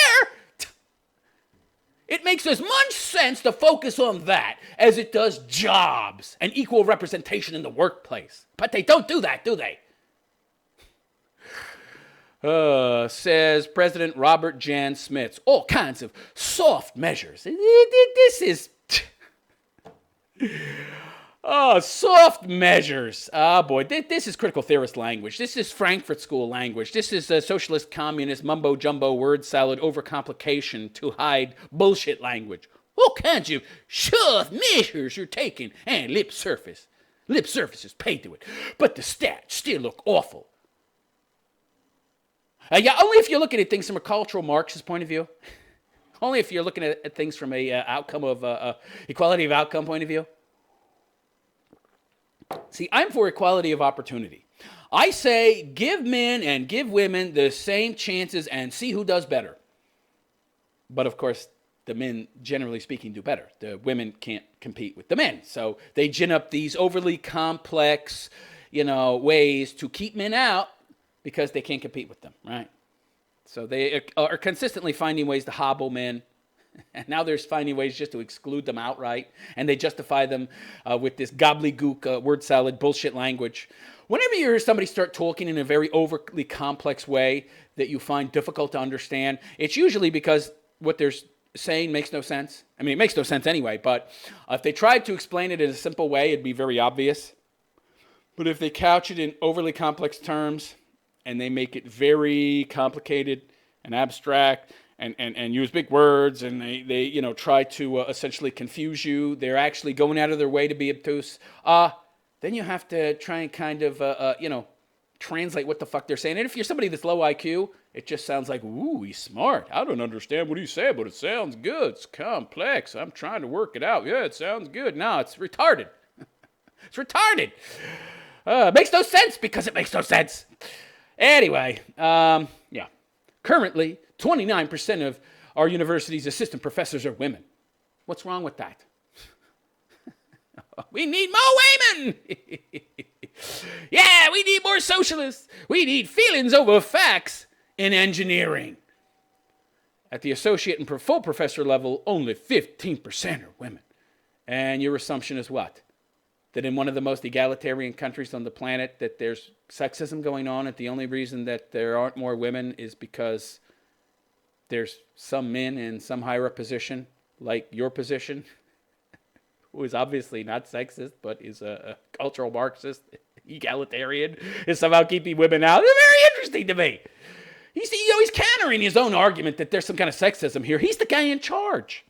It makes as much sense to focus on that as it does jobs and equal representation in the workplace. But they don't do that, do they? Says President Robert Jan Smits. All kinds of soft measures. This is... soft measures. Boy, this is critical theorist language. This is Frankfurt School language. This is a socialist, communist, mumbo-jumbo word salad overcomplication to hide bullshit language. All kinds of soft measures you're taking, and lip service. Lip service is paid to it. But the stats still look awful. Only if you're looking at things from a cultural Marxist point of view. Only if you're looking at things from a outcome of equality of outcome point of view. See, I'm for equality of opportunity. I say give men and give women the same chances and see who does better. But of course, the men, generally speaking, do better. The women can't compete with the men. So they gin up these overly complex, ways to keep men out because they can't compete with them, right? So they are consistently finding ways to hobble men. And now they're finding ways just to exclude them outright. And they justify them with this gobbledygook, word salad, bullshit language. Whenever you hear somebody start talking in a very overly complex way that you find difficult to understand, it's usually because what they're saying makes no sense. I mean, it makes no sense anyway, but if they tried to explain it in a simple way, it'd be very obvious. But if they couch it in overly complex terms and they make it very complicated and abstract, and use big words, and they try to essentially confuse you. They're actually going out of their way to be obtuse. Then you have to try and kind of, translate what the fuck they're saying. And if you're somebody that's low IQ, it just sounds like, ooh, he's smart. I don't understand what he said, but it sounds good. It's complex. I'm trying to work it out. Yeah, it sounds good. No, it's retarded. It's retarded. It makes no sense because it makes no sense. Anyway, yeah. Currently, 29% of our university's assistant professors are women. What's wrong with that? We need more women! Yeah, we need more socialists. We need feelings over facts in engineering. At the associate and full professor level, only 15% are women. And your assumption is what? That in one of the most egalitarian countries on the planet that there's sexism going on, and the only reason that there aren't more women is because there's some men in some higher up position, like your position, who is obviously not sexist, but is a cultural Marxist. egalitarian is somehow keeping women out. It's very interesting to me. He's countering his own argument that there's some kind of sexism here. He's the guy in charge.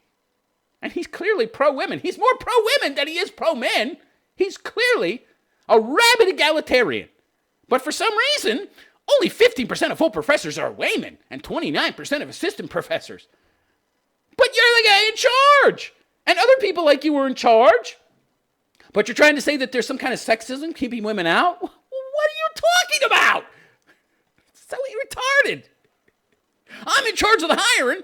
And he's clearly pro-women. He's more pro-women than he is pro-men. He's clearly a rabid egalitarian. But for some reason, only 15% of full professors are women and 29% of assistant professors. But you're the guy in charge. And other people like you were in charge. But you're trying to say that there's some kind of sexism keeping women out? What are you talking about? It's so retarded. I'm in charge of the hiring,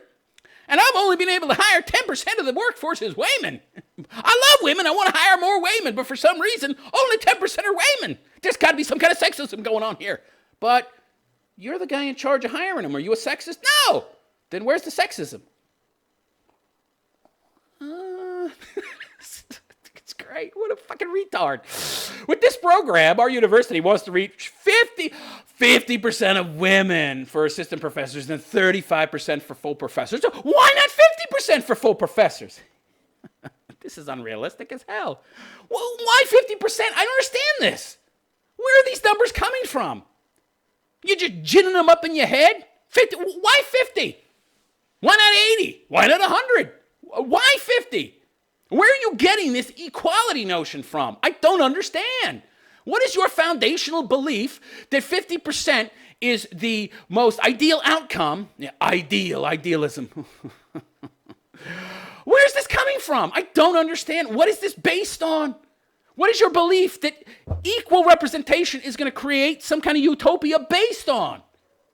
and I've only been able to hire 10% of the workforce as women. I love women. I want to hire more women, but for some reason, only 10% are women. There's got to be some kind of sexism going on here. But you're the guy in charge of hiring them. Are you a sexist? No. Then where's the sexism? It's great. What a fucking retard. With this program, our university wants to reach 50% of women for assistant professors and 35% for full professors. Why not 50% for full professors? This is unrealistic as hell. Well, why 50%? I don't understand this. Where are these numbers coming from? You're just ginning them up in your head? 50? Why 50? Why not 80? Why not 100? Why 50? Where are you getting this equality notion from? I don't understand. What is your foundational belief that 50% is the most ideal outcome? Yeah, idealism. Where's this coming from? I don't understand. What is this based on? What is your belief that equal representation is going to create some kind of utopia based on?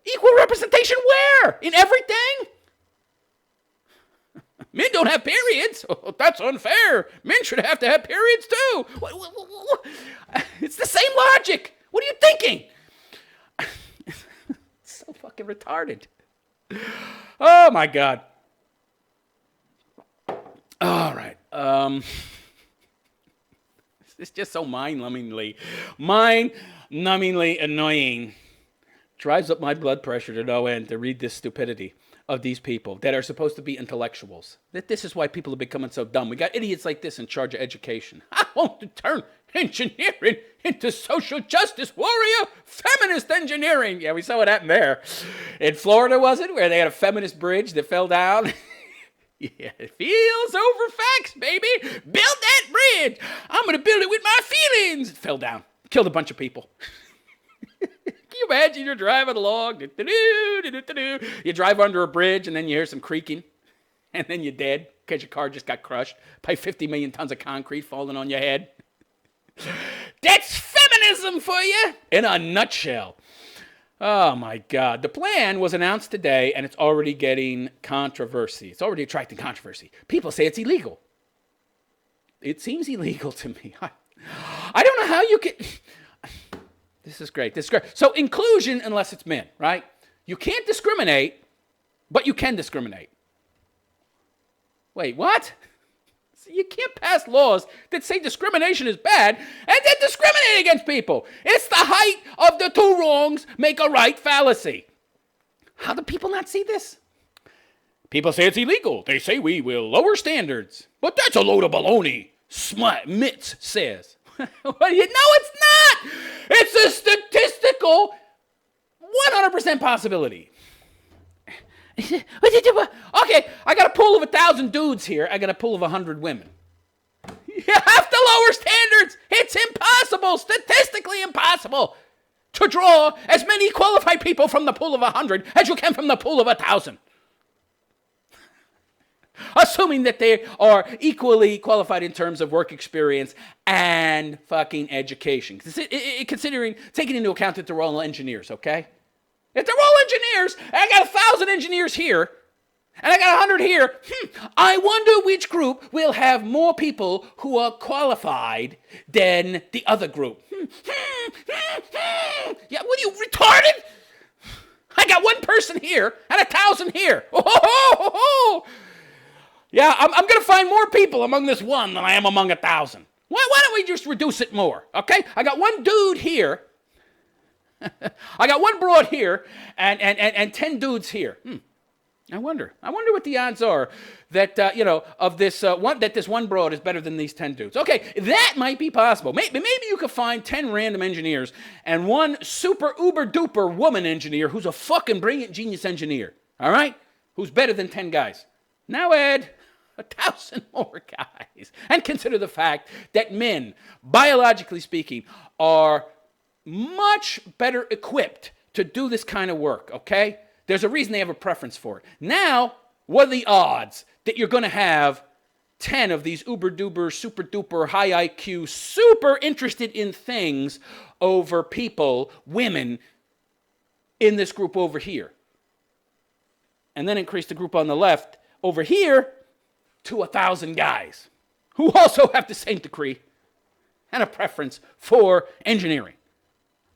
Equal representation where? In everything? Men don't have periods. Oh, that's unfair. Men should have to have periods too. It's the same logic. What are you thinking? It's so fucking retarded. Oh my God. All right. It's just so mind-numbingly annoying. Drives up my blood pressure to no end to read this stupidity of these people that are supposed to be intellectuals. That this is why people are becoming so dumb. We got idiots like this in charge of education. I want to turn engineering into social justice warrior feminist engineering. Yeah, we saw what happened there. In Florida, was it? Where they had a feminist bridge that fell down? Yeah, feels over facts, baby. Build that bridge. I'm going to build it with my feelings. It fell down. Killed a bunch of people. Can you imagine you're driving along, you drive under a bridge and then you hear some creaking and then you're dead because your car just got crushed by 50 million tons of concrete falling on your head. That's feminism for you in a nutshell. Oh my God. The plan was announced today and it's already getting controversy. It's already attracting controversy. People say it's illegal. It seems illegal to me. I don't know how you can... This is great. So inclusion unless it's men, right? You can't discriminate, but you can discriminate. Wait, what? So you can't pass laws that say discrimination is bad and then discriminate against people. It's the height of the two wrongs make a right fallacy. How do people not see this? People say it's illegal. They say we will lower standards. But that's a load of baloney, Mitz says. Well, no, it's not. It's a statistical 100% possibility. Okay, I got a pool of 1,000 dudes here. I got a pool of 100 women. You have to lower standards. It's impossible, statistically impossible, to draw as many qualified people from the pool of 100 as you can from the pool of 1,000. Assuming that they are equally qualified in terms of work experience and fucking education. Considering, taking into account that they're all engineers, okay? If they're all engineers, and I got 1,000 engineers here, and I got 100 here, I wonder which group will have more people who are qualified than the other group. Yeah, what are you, retarded? I got one person here and 1,000 here. Oh. Yeah, I'm going to find more people among this one than I am among 1,000. Why don't we just reduce it more, okay? I got one dude here. I got one broad here and 10 dudes here. I wonder what the odds are that of this this one broad is better than these 10 dudes. Okay, that might be possible. Maybe you could find 10 random engineers and one super uber duper woman engineer who's a fucking brilliant genius engineer. All right, who's better than 10 guys. Now add 1,000 more guys, and consider the fact that men, biologically speaking, are much better equipped to do this kind of work. Okay. There's a reason they have a preference for it. Now, what are the odds that you're going to have 10 of these uber-duper, super-duper, high IQ, super interested in things over people, women, in this group over here? And then increase the group on the left over here to 1,000 guys who also have the same degree and a preference for engineering.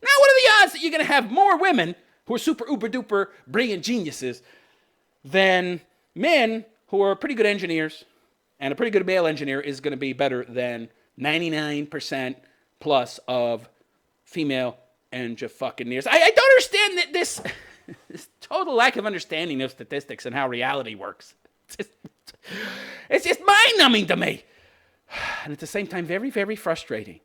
Now, what are the odds that you're going to have more women who are super uber duper brilliant geniuses than men who are pretty good engineers, and a pretty good male engineer is going to be better than 99% plus of female engineers. I don't understand that this total lack of understanding of statistics and how reality works. It's just mind-numbing to me. And at the same time, very, very frustrating.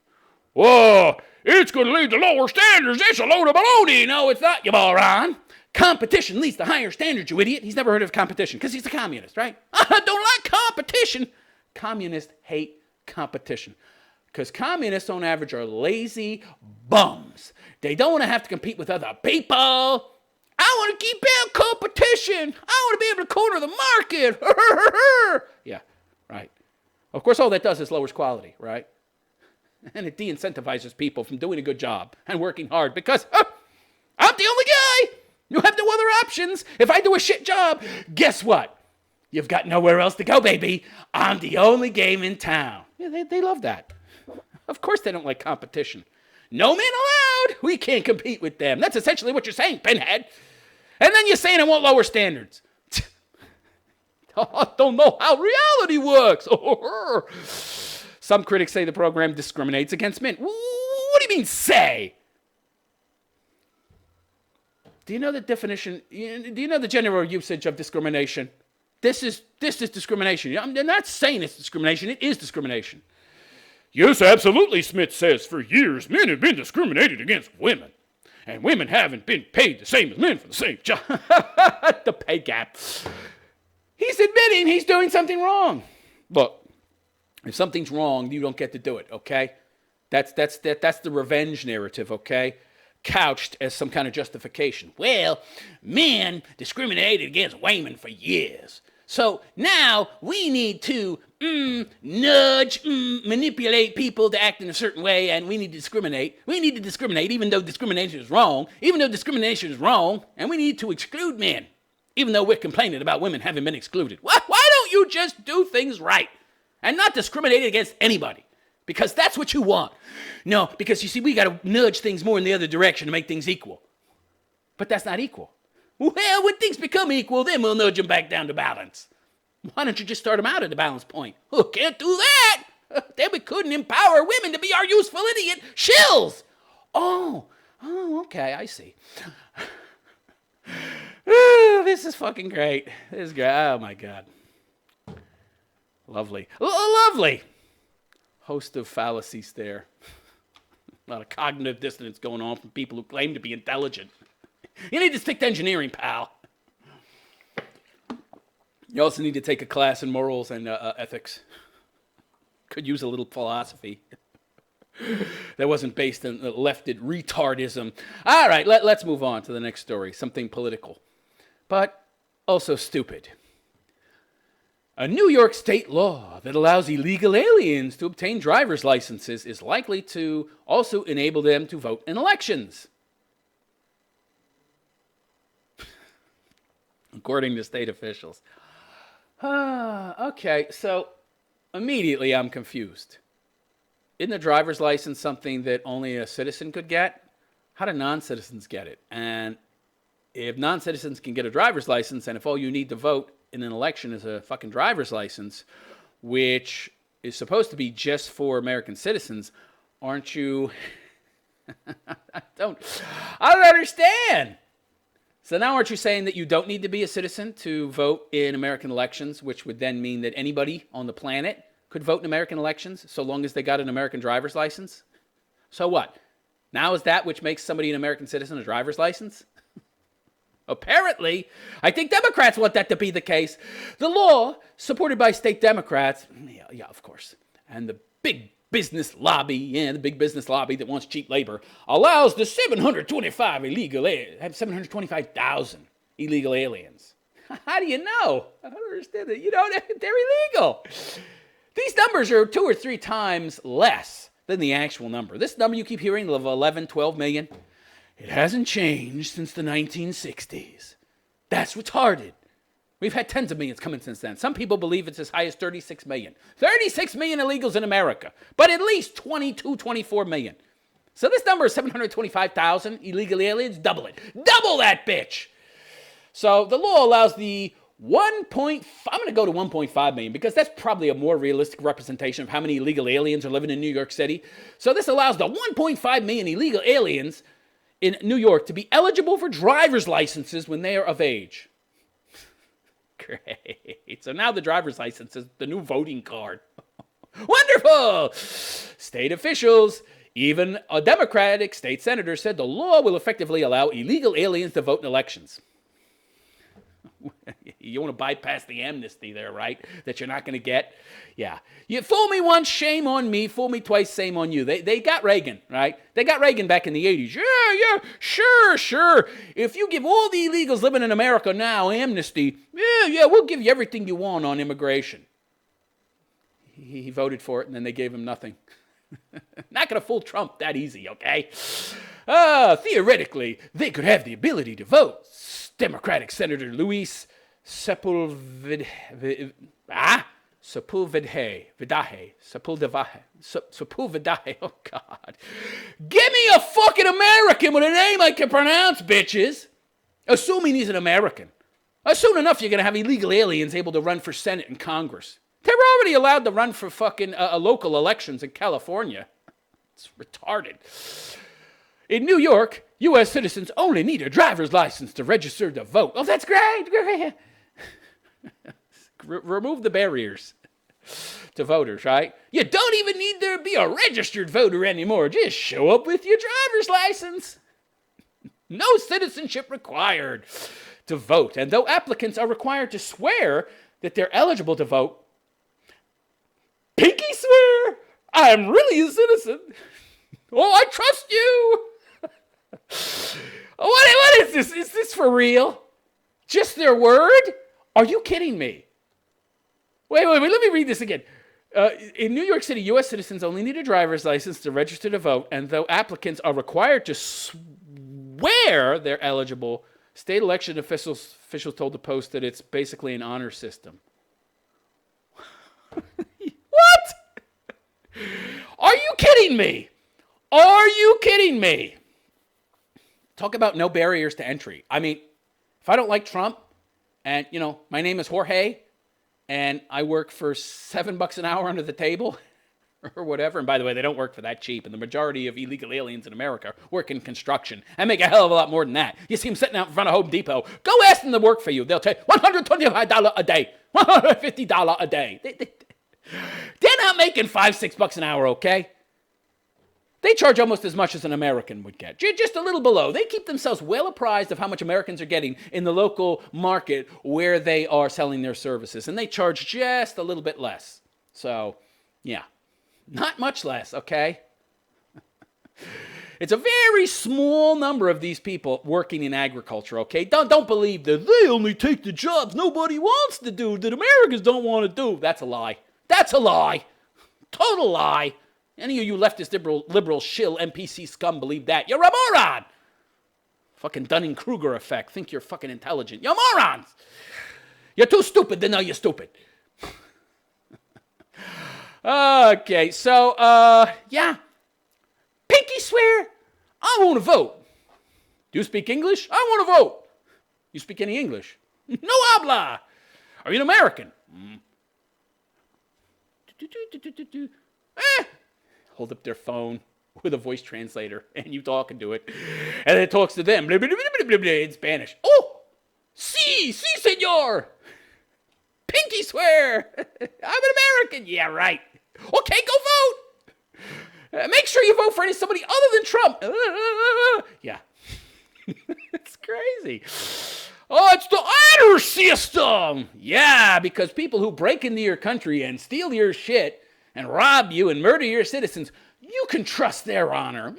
Whoa, it's going to lead to lower standards. It's a load of baloney. No, it's not, you moron. Competition leads to higher standards, you idiot. He's never heard of competition because he's a communist, right? I don't like competition. Communists hate competition because communists on average are lazy bums. They don't want to have to compete with other people. I want to keep out competition. I want to be able to corner the market. Yeah, right. Of course, all that does is lowers quality, right? And it de-incentivizes people from doing a good job and working hard because I'm the only guy. You have no other options. If I do a shit job, guess what? You've got nowhere else to go, baby. I'm the only game in town. Yeah, they love that. Of course they don't like competition. No men allowed. We can't compete with them. That's essentially what you're saying, Pinhead. And then you're saying I want lower standards. I don't know how reality works. Some critics say the program discriminates against men. What do you mean, say? Do you know the definition? Do you know the general usage of discrimination? This is discrimination. I'm not saying it's discrimination. It is discrimination. Yes, absolutely, Smith says. For years, men have been discriminated against women. And women haven't been paid the same as men for the same job. The pay gap. He's admitting he's doing something wrong. Look, if something's wrong, you don't get to do it, okay? That's the revenge narrative, okay? Couched as some kind of justification. Well, men discriminated against women for years. So now we need to nudge, manipulate people to act in a certain way, and we need to discriminate. We need to discriminate even though discrimination is wrong. And we need to exclude men, even though we're complaining about women having been excluded. Why don't you just do things right and not discriminate against anybody? Because that's what you want. No, because you see, we got to nudge things more in the other direction to make things equal. But that's not equal. Well, when things become equal, then we'll nudge them back down to balance. Why don't you just start them out at the balance point? Oh, can't do that. Then we couldn't empower women to be our useful idiot shills. Oh, okay, I see. This is fucking great. This is great. Oh, my God. Lovely. Lovely. Host of fallacies there. A lot of cognitive dissonance going on from people who claim to be intelligent. You need to stick to engineering, pal. You also need to take a class in morals and ethics. Could use a little philosophy that wasn't based on lefted retardism. All right, let's move on to the next story. Something political, but also stupid. A New York state law that allows illegal aliens to obtain driver's licenses is likely to also enable them to vote in elections. According to state officials. Okay, so immediately I'm confused. Isn't a driver's license something that only a citizen could get? How do non-citizens get it? And if non-citizens can get a driver's license, and if all you need to vote in an election is a fucking driver's license, which is supposed to be just for American citizens, aren't you... I don't understand. So now aren't you saying that you don't need to be a citizen to vote in American elections, which would then mean that anybody on the planet could vote in American elections so long as they got an American driver's license? So what? Now is that which makes somebody an American citizen a driver's license? Apparently, I think Democrats want that to be the case. The law, supported by state Democrats, yeah, of course, and the big business lobby, the big business lobby that wants cheap labor, allows the 725,000 illegal aliens. How do you know? I don't understand that. They're illegal. These numbers are 2 or 3 times less than the actual number. This number you keep hearing of 11, 12 million, it hasn't changed since the 1960s. That's retarded. We've had tens of millions coming since then. Some people believe it's as high as 36 million. 36 million illegals in America, but at least 22, 24 million. So this number is 725,000 illegal aliens. Double it. Double that bitch. So the law allows the I'm going to go to 1.5 million because that's probably a more realistic representation of how many illegal aliens are living in New York City. So this allows the 1.5 million illegal aliens in New York to be eligible for driver's licenses when they are of age. Great. So now the driver's license is the new voting card. Wonderful! State officials, even a Democratic state senator, said the law will effectively allow illegal aliens to vote in elections. You want to bypass the amnesty there, right? That you're not going to get? Yeah. You fool me once, shame on me. Fool me twice, shame on you. They got Reagan, right? They got Reagan back in the 80s. Yeah, sure. If you give all the illegals living in America now amnesty, yeah, we'll give you everything you want on immigration. He voted for it, and then they gave him nothing. Not going to fool Trump that easy, okay? Theoretically, they could have the ability to vote. Democratic Senator Luis Sepulvedaje, oh God. Give me a fucking American with a name I can pronounce, bitches. Assuming he's an American. Soon enough, you're going to have illegal aliens able to run for Senate and Congress. They're already allowed to run for fucking local elections in California. It's retarded. In New York, U.S. citizens only need a driver's license to register to vote. Oh, that's great. Remove the barriers to voters, right? You don't even need to be a registered voter anymore. Just show up with your driver's license. No citizenship required to vote. And though applicants are required to swear that they're eligible to vote, pinky swear, I'm really a citizen. Oh, I trust you. What is this? Is this for real? Just their word? Are you kidding me? Wait, let me read this again. In New York City, U.S. citizens only need a driver's license to register to vote, and though applicants are required to swear they're eligible, state election officials told the Post that it's basically an honor system. What? Are you kidding me? Are you kidding me? Talk about no barriers to entry. I mean, if I don't like Trump, and, my name is Jorge, and I work for $7 an hour under the table, or whatever, and by the way, they don't work for that cheap, and the majority of illegal aliens in America work in construction, and make a hell of a lot more than that. You see them sitting out in front of Home Depot. Go ask them to work for you. They'll take $125 a day, $150 a day. They're not making $5-6 an hour, okay? They charge almost as much as an American would get, just a little below. They keep themselves well apprised of how much Americans are getting in the local market where they are selling their services, and they charge just a little bit less. So, yeah, not much less, okay? It's a very small number of these people working in agriculture, okay? Don't believe that they only take the jobs nobody wants to do, that Americans don't want to do. That's a lie. That's a lie. Total lie. Any of you leftist liberal shill NPC scum believe that? You're a moron! Fucking Dunning-Kruger effect. Think you're fucking intelligent. You're morons! You're too stupid to know you're stupid. Okay, so, yeah. Pinky swear, I want to vote. Do you speak English? I want to vote. You speak any English? No habla. Are you an American? Hold up their phone with a voice translator, and you talk into it, and it talks to them in Spanish. Oh, Si, senor. Pinky swear. I'm an American. Yeah, right. Okay, go vote. Make sure you vote for somebody other than Trump. Yeah. It's crazy. Oh, it's the honor system. Yeah, because people who break into your country and steal your shit and rob you and murder your citizens, you can trust their honor.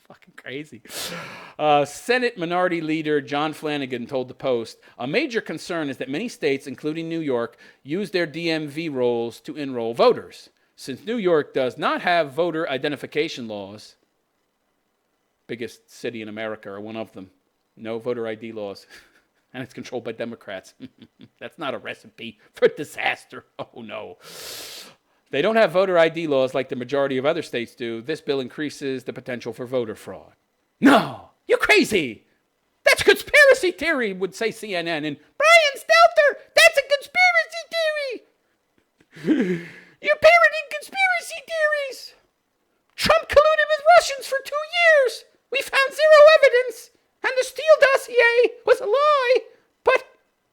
Fucking crazy. Senate Minority Leader John Flanagan told the Post, a major concern is that many states, including New York, use their DMV rolls to enroll voters. Since New York does not have voter identification laws, biggest city in America, or one of them, no voter ID laws, and it's controlled by Democrats. That's not a recipe for disaster. Oh, no. They don't have voter ID laws like the majority of other states do. This bill increases the potential for voter fraud. No, you're crazy. That's a conspiracy theory, would say CNN. And Brian Stelter, that's a conspiracy theory. You're parroting conspiracy theories. Trump colluded with Russians for 2 years. We found zero evidence. And the Steele dossier was a lie. But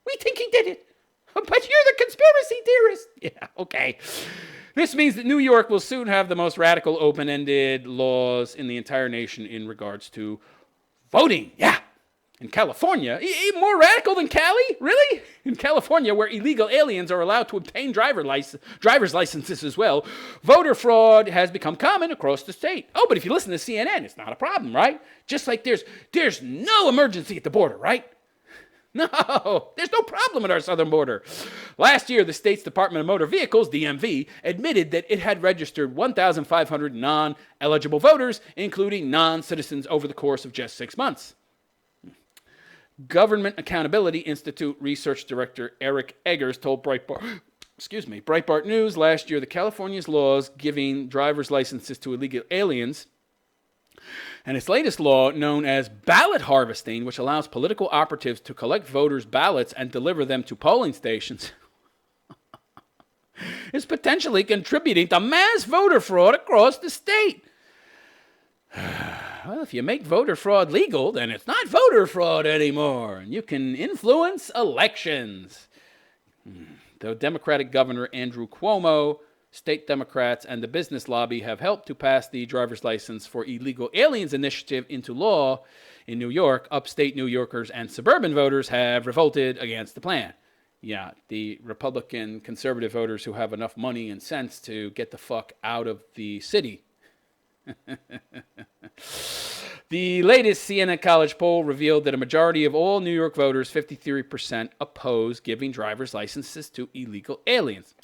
we think he did it. But you're the conspiracy theorist. Yeah, okay. This means that New York will soon have the most radical open-ended laws in the entire nation in regards to voting. Yeah. In California, more radical than Cali? Really? In California, where illegal aliens are allowed to obtain driver's licenses as well, voter fraud has become common across the state. Oh, but if you listen to CNN, it's not a problem, right? Just like there's no emergency at the border, right? No, there's no problem at our southern border. Last year, the state's Department of Motor Vehicles, DMV, admitted that it had registered 1,500 non-eligible voters, including non-citizens, over the course of just 6 months. Government Accountability Institute research director Eric Eggers told Breitbart News last year that California's laws giving driver's licenses to illegal aliens and its latest law, known as ballot harvesting, which allows political operatives to collect voters' ballots and deliver them to polling stations, is potentially contributing to mass voter fraud across the state. Well, if you make voter fraud legal, then it's not voter fraud anymore, and you can influence elections. The Democratic Governor Andrew Cuomo, state Democrats, and the business lobby have helped to pass the driver's license for illegal aliens initiative into law in New York. Upstate New Yorkers and suburban voters have revolted against the plan. Yeah, the Republican conservative voters who have enough money and sense to get the fuck out of the city. The latest CNN College poll revealed that a majority of all New York voters, 53%, oppose giving driver's licenses to illegal aliens.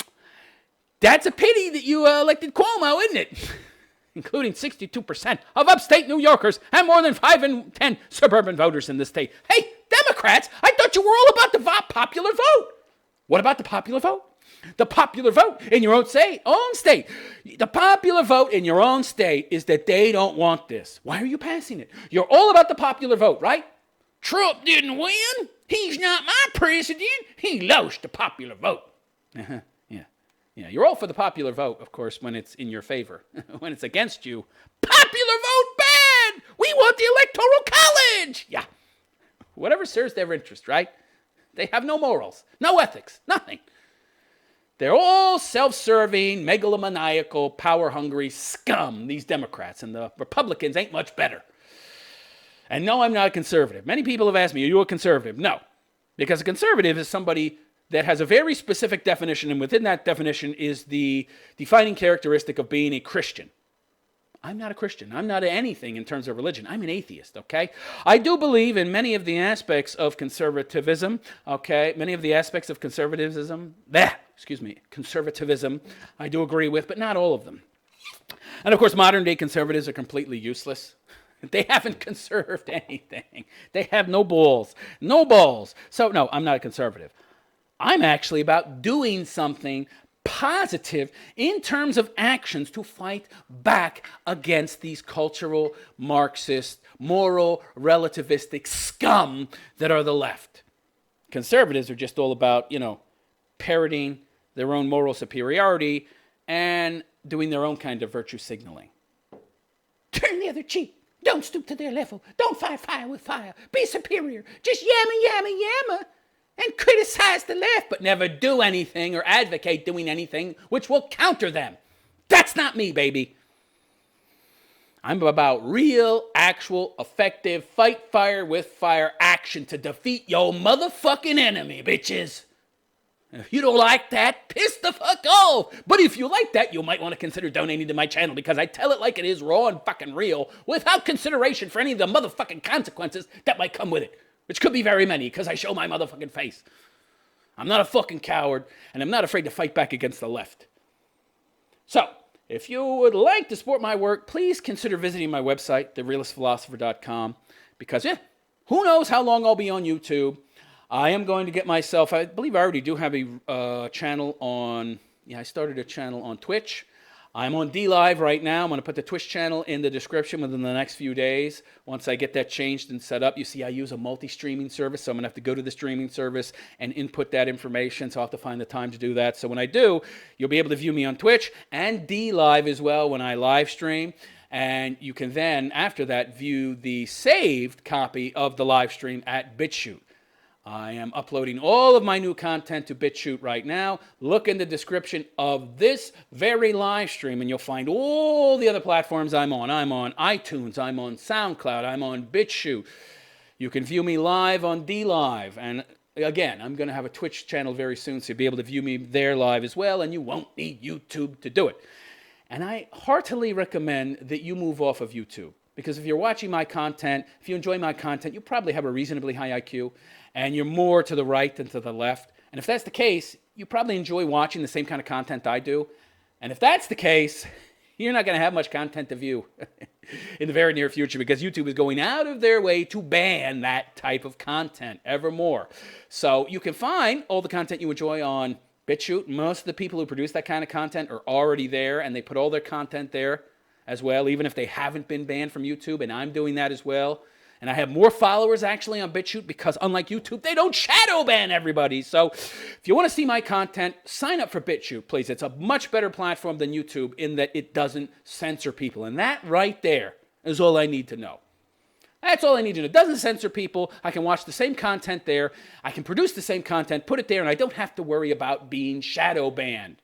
That's a pity that you elected Cuomo, isn't it? Including 62% of upstate New Yorkers and more than 5 in 10 suburban voters in the state. Hey, Democrats, I thought you were all about the popular vote. What about the popular vote? The popular vote in your own state. The popular vote in your own state is that they don't want this. Why are you passing it? You're all about the popular vote, right? Trump didn't win. He's not my president. He lost the popular vote. Yeah, you're all for the popular vote, of course, when it's in your favor. When it's against you, popular vote bad. We want the Electoral College. Yeah, whatever serves their interest, right? They have no morals, no ethics, nothing. They're all self-serving, megalomaniacal, power-hungry scum, these Democrats, and the Republicans ain't much better. And no, I'm not a conservative. Many people have asked me, are you a conservative? No, because a conservative is somebody that has a very specific definition, and within that definition is the defining characteristic of being a Christian. I'm not a Christian. I'm not anything in terms of religion. I'm an atheist, okay? I do believe in many of the aspects of conservatism, okay? Many of the aspects of conservatism, I do agree with, but not all of them. And of course, modern-day conservatives are completely useless. They haven't conserved anything. They have no balls. No balls. So, no, I'm not a conservative. I'm actually about doing something positive in terms of actions to fight back against these cultural, Marxist, moral, relativistic scum that are the left. Conservatives are just all about, parroting their own moral superiority and doing their own kind of virtue signaling. Turn the other cheek. Don't stoop to their level. Don't fight fire with fire. Be superior. Just yammer, and criticize the left, but never do anything or advocate doing anything which will counter them. That's not me, baby. I'm about real, actual, effective, fight fire with fire action to defeat your motherfucking enemy, bitches. If you don't like that, piss the fuck off. But if you like that, you might want to consider donating to my channel because I tell it like it is, raw and fucking real, without consideration for any of the motherfucking consequences that might come with it, which could be very many because I show my motherfucking face. I'm not a fucking coward, and I'm not afraid to fight back against the left. So, if you would like to support my work, please consider visiting my website, therealistphilosopher.com, because, who knows how long I'll be on YouTube. I am going to get myself, I believe I already do have a channel on, I started a channel on Twitch. I'm on DLive right now. I'm going to put the Twitch channel in the description within the next few days. Once I get that changed and set up, you see I use a multi-streaming service, so I'm going to have to go to the streaming service and input that information, so I'll have to find the time to do that. So when I do, you'll be able to view me on Twitch and DLive as well when I live stream. And you can then, after that, view the saved copy of the live stream at BitChute. I am uploading all of my new content to BitChute right now. Look in the description of this very live stream, and you'll find all the other platforms I'm on. I'm on iTunes, I'm on SoundCloud, I'm on BitChute. You can view me live on DLive. And again, I'm going to have a Twitch channel very soon, so you'll be able to view me there live as well, and you won't need YouTube to do it. And I heartily recommend that you move off of YouTube. Because if you're watching my content, if you enjoy my content, you probably have a reasonably high IQ, and you're more to the right than to the left. And if that's the case, you probably enjoy watching the same kind of content I do. And if that's the case, you're not going to have much content to view in the very near future because YouTube is going out of their way to ban that type of content ever more. So you can find all the content you enjoy on BitChute. Most of the people who produce that kind of content are already there, and they put all their content there as well, even if they haven't been banned from YouTube, and I'm doing that as well. And I have more followers actually on BitChute because unlike YouTube, they don't shadow ban everybody. So if you want to see my content, sign up for BitChute, please. It's a much better platform than YouTube in that it doesn't censor people. And that right there is all I need to know. That's all I need to know. It doesn't censor people. I can watch the same content there. I can produce the same content, put it there, and I don't have to worry about being shadow banned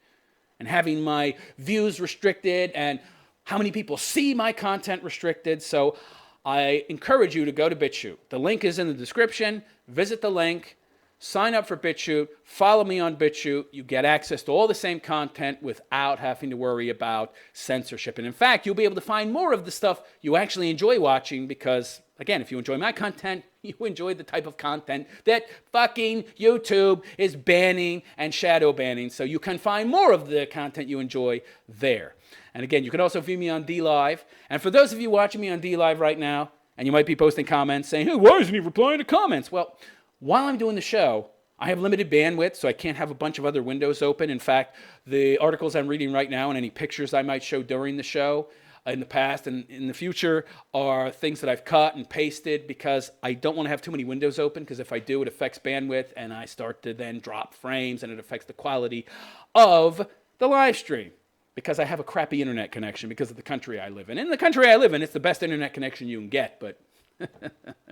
and having my views restricted and how many people see my content restricted. So I encourage you to go to BitChute. The link is in the description. Visit the link. Sign up for BitChute. Follow me on BitChute. You get access to all the same content without having to worry about censorship. And in fact, you'll be able to find more of the stuff you actually enjoy watching because, again, if you enjoy my content, you enjoy the type of content that fucking YouTube is banning and shadow banning. So you can find more of the content you enjoy there. And again, you can also view me on DLive. And for those of you watching me on DLive right now, and you might be posting comments saying, hey, why isn't he replying to comments? Well, while I'm doing the show, I have limited bandwidth, so I can't have a bunch of other windows open. In fact, the articles I'm reading right now and any pictures I might show during the show in the past and in the future are things that I've cut and pasted because I don't want to have too many windows open because if I do, it affects bandwidth and I start to then drop frames and it affects the quality of the live stream. Because I have a crappy internet connection because of the country I live in. In the country I live in, it's the best internet connection you can get, but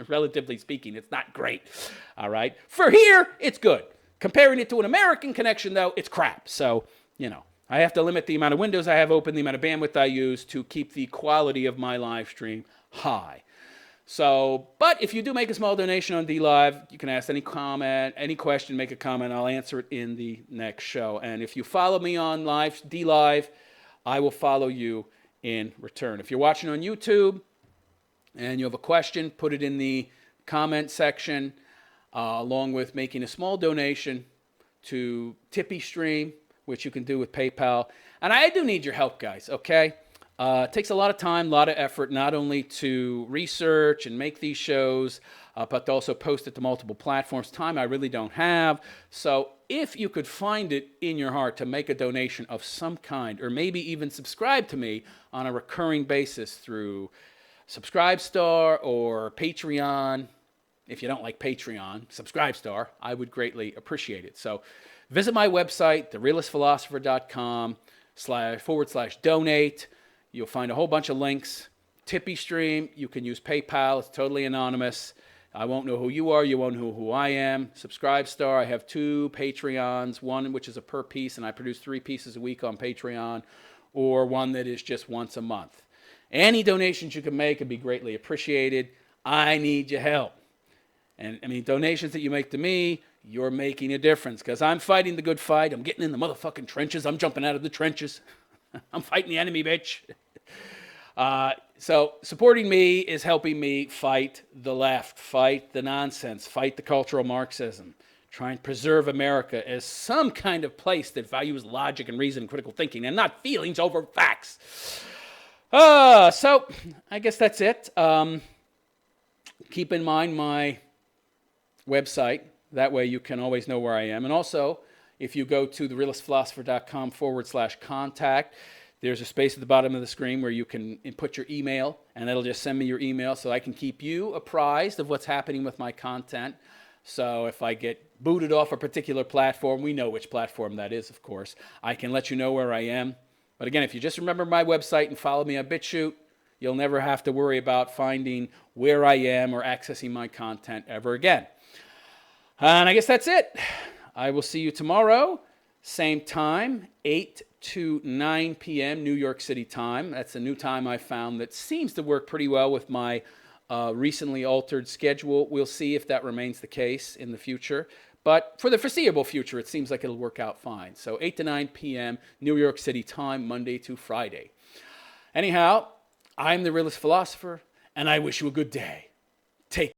relatively speaking, it's not great. All right? For here, it's good. Comparing it to an American connection, though, it's crap. So, I have to limit the amount of windows I have open, the amount of bandwidth I use to keep the quality of my live stream high. So, but if you do make a small donation on DLive, you can ask any comment, any question, make a comment. I'll answer it in the next show. And if you follow me on DLive, I will follow you in return. If you're watching on YouTube and you have a question, put it in the comment section, along with making a small donation to TipeeeStream, which you can do with PayPal. And I do need your help, guys, okay? It takes a lot of time, a lot of effort, not only to research and make these shows, but to also post it to multiple platforms. Time I really don't have. So if you could find it in your heart to make a donation of some kind, or maybe even subscribe to me on a recurring basis through Subscribestar or Patreon. If you don't like Patreon, Subscribestar, I would greatly appreciate it. So visit my website, therealistphilosopher.com /donate. You'll find a whole bunch of links Tippy Stream, you can use PayPal. It's totally anonymous. I won't know who you are. You won't know who I am. Subscribestar, I have 2 Patreons, one which is a per piece, and I produce 3 pieces a week on Patreon, or one that is just once a month. Any donations you can make would be greatly appreciated. I need your help. And I mean, donations that you make to me, you're making a difference, because I'm fighting the good fight. I'm getting in the motherfucking trenches. I'm jumping out of the trenches. I'm fighting the enemy, bitch. So supporting me is helping me fight the left, fight the nonsense, fight the cultural Marxism, try and preserve America as some kind of place that values logic and reason and critical thinking and not feelings over facts. So I guess that's it. Keep in mind my website. That way you can always know where I am. And also, if you go to therealistphilosopher.com/contact, there's a space at the bottom of the screen where you can input your email, and it'll just send me your email so I can keep you apprised of what's happening with my content. So if I get booted off a particular platform, we know which platform that is, of course, I can let you know where I am. But again, if you just remember my website and follow me on BitChute, you'll never have to worry about finding where I am or accessing my content ever again. And I guess that's it. I will see you tomorrow, same time, 8 to 9 p.m. New York City time. That's a new time I found that seems to work pretty well with my recently altered schedule. We'll see if that remains the case in the future. But for the foreseeable future, it seems like it'll work out fine. So 8 to 9 p.m. New York City time, Monday to Friday. Anyhow, I'm the Realist Philosopher, and I wish you a good day. Take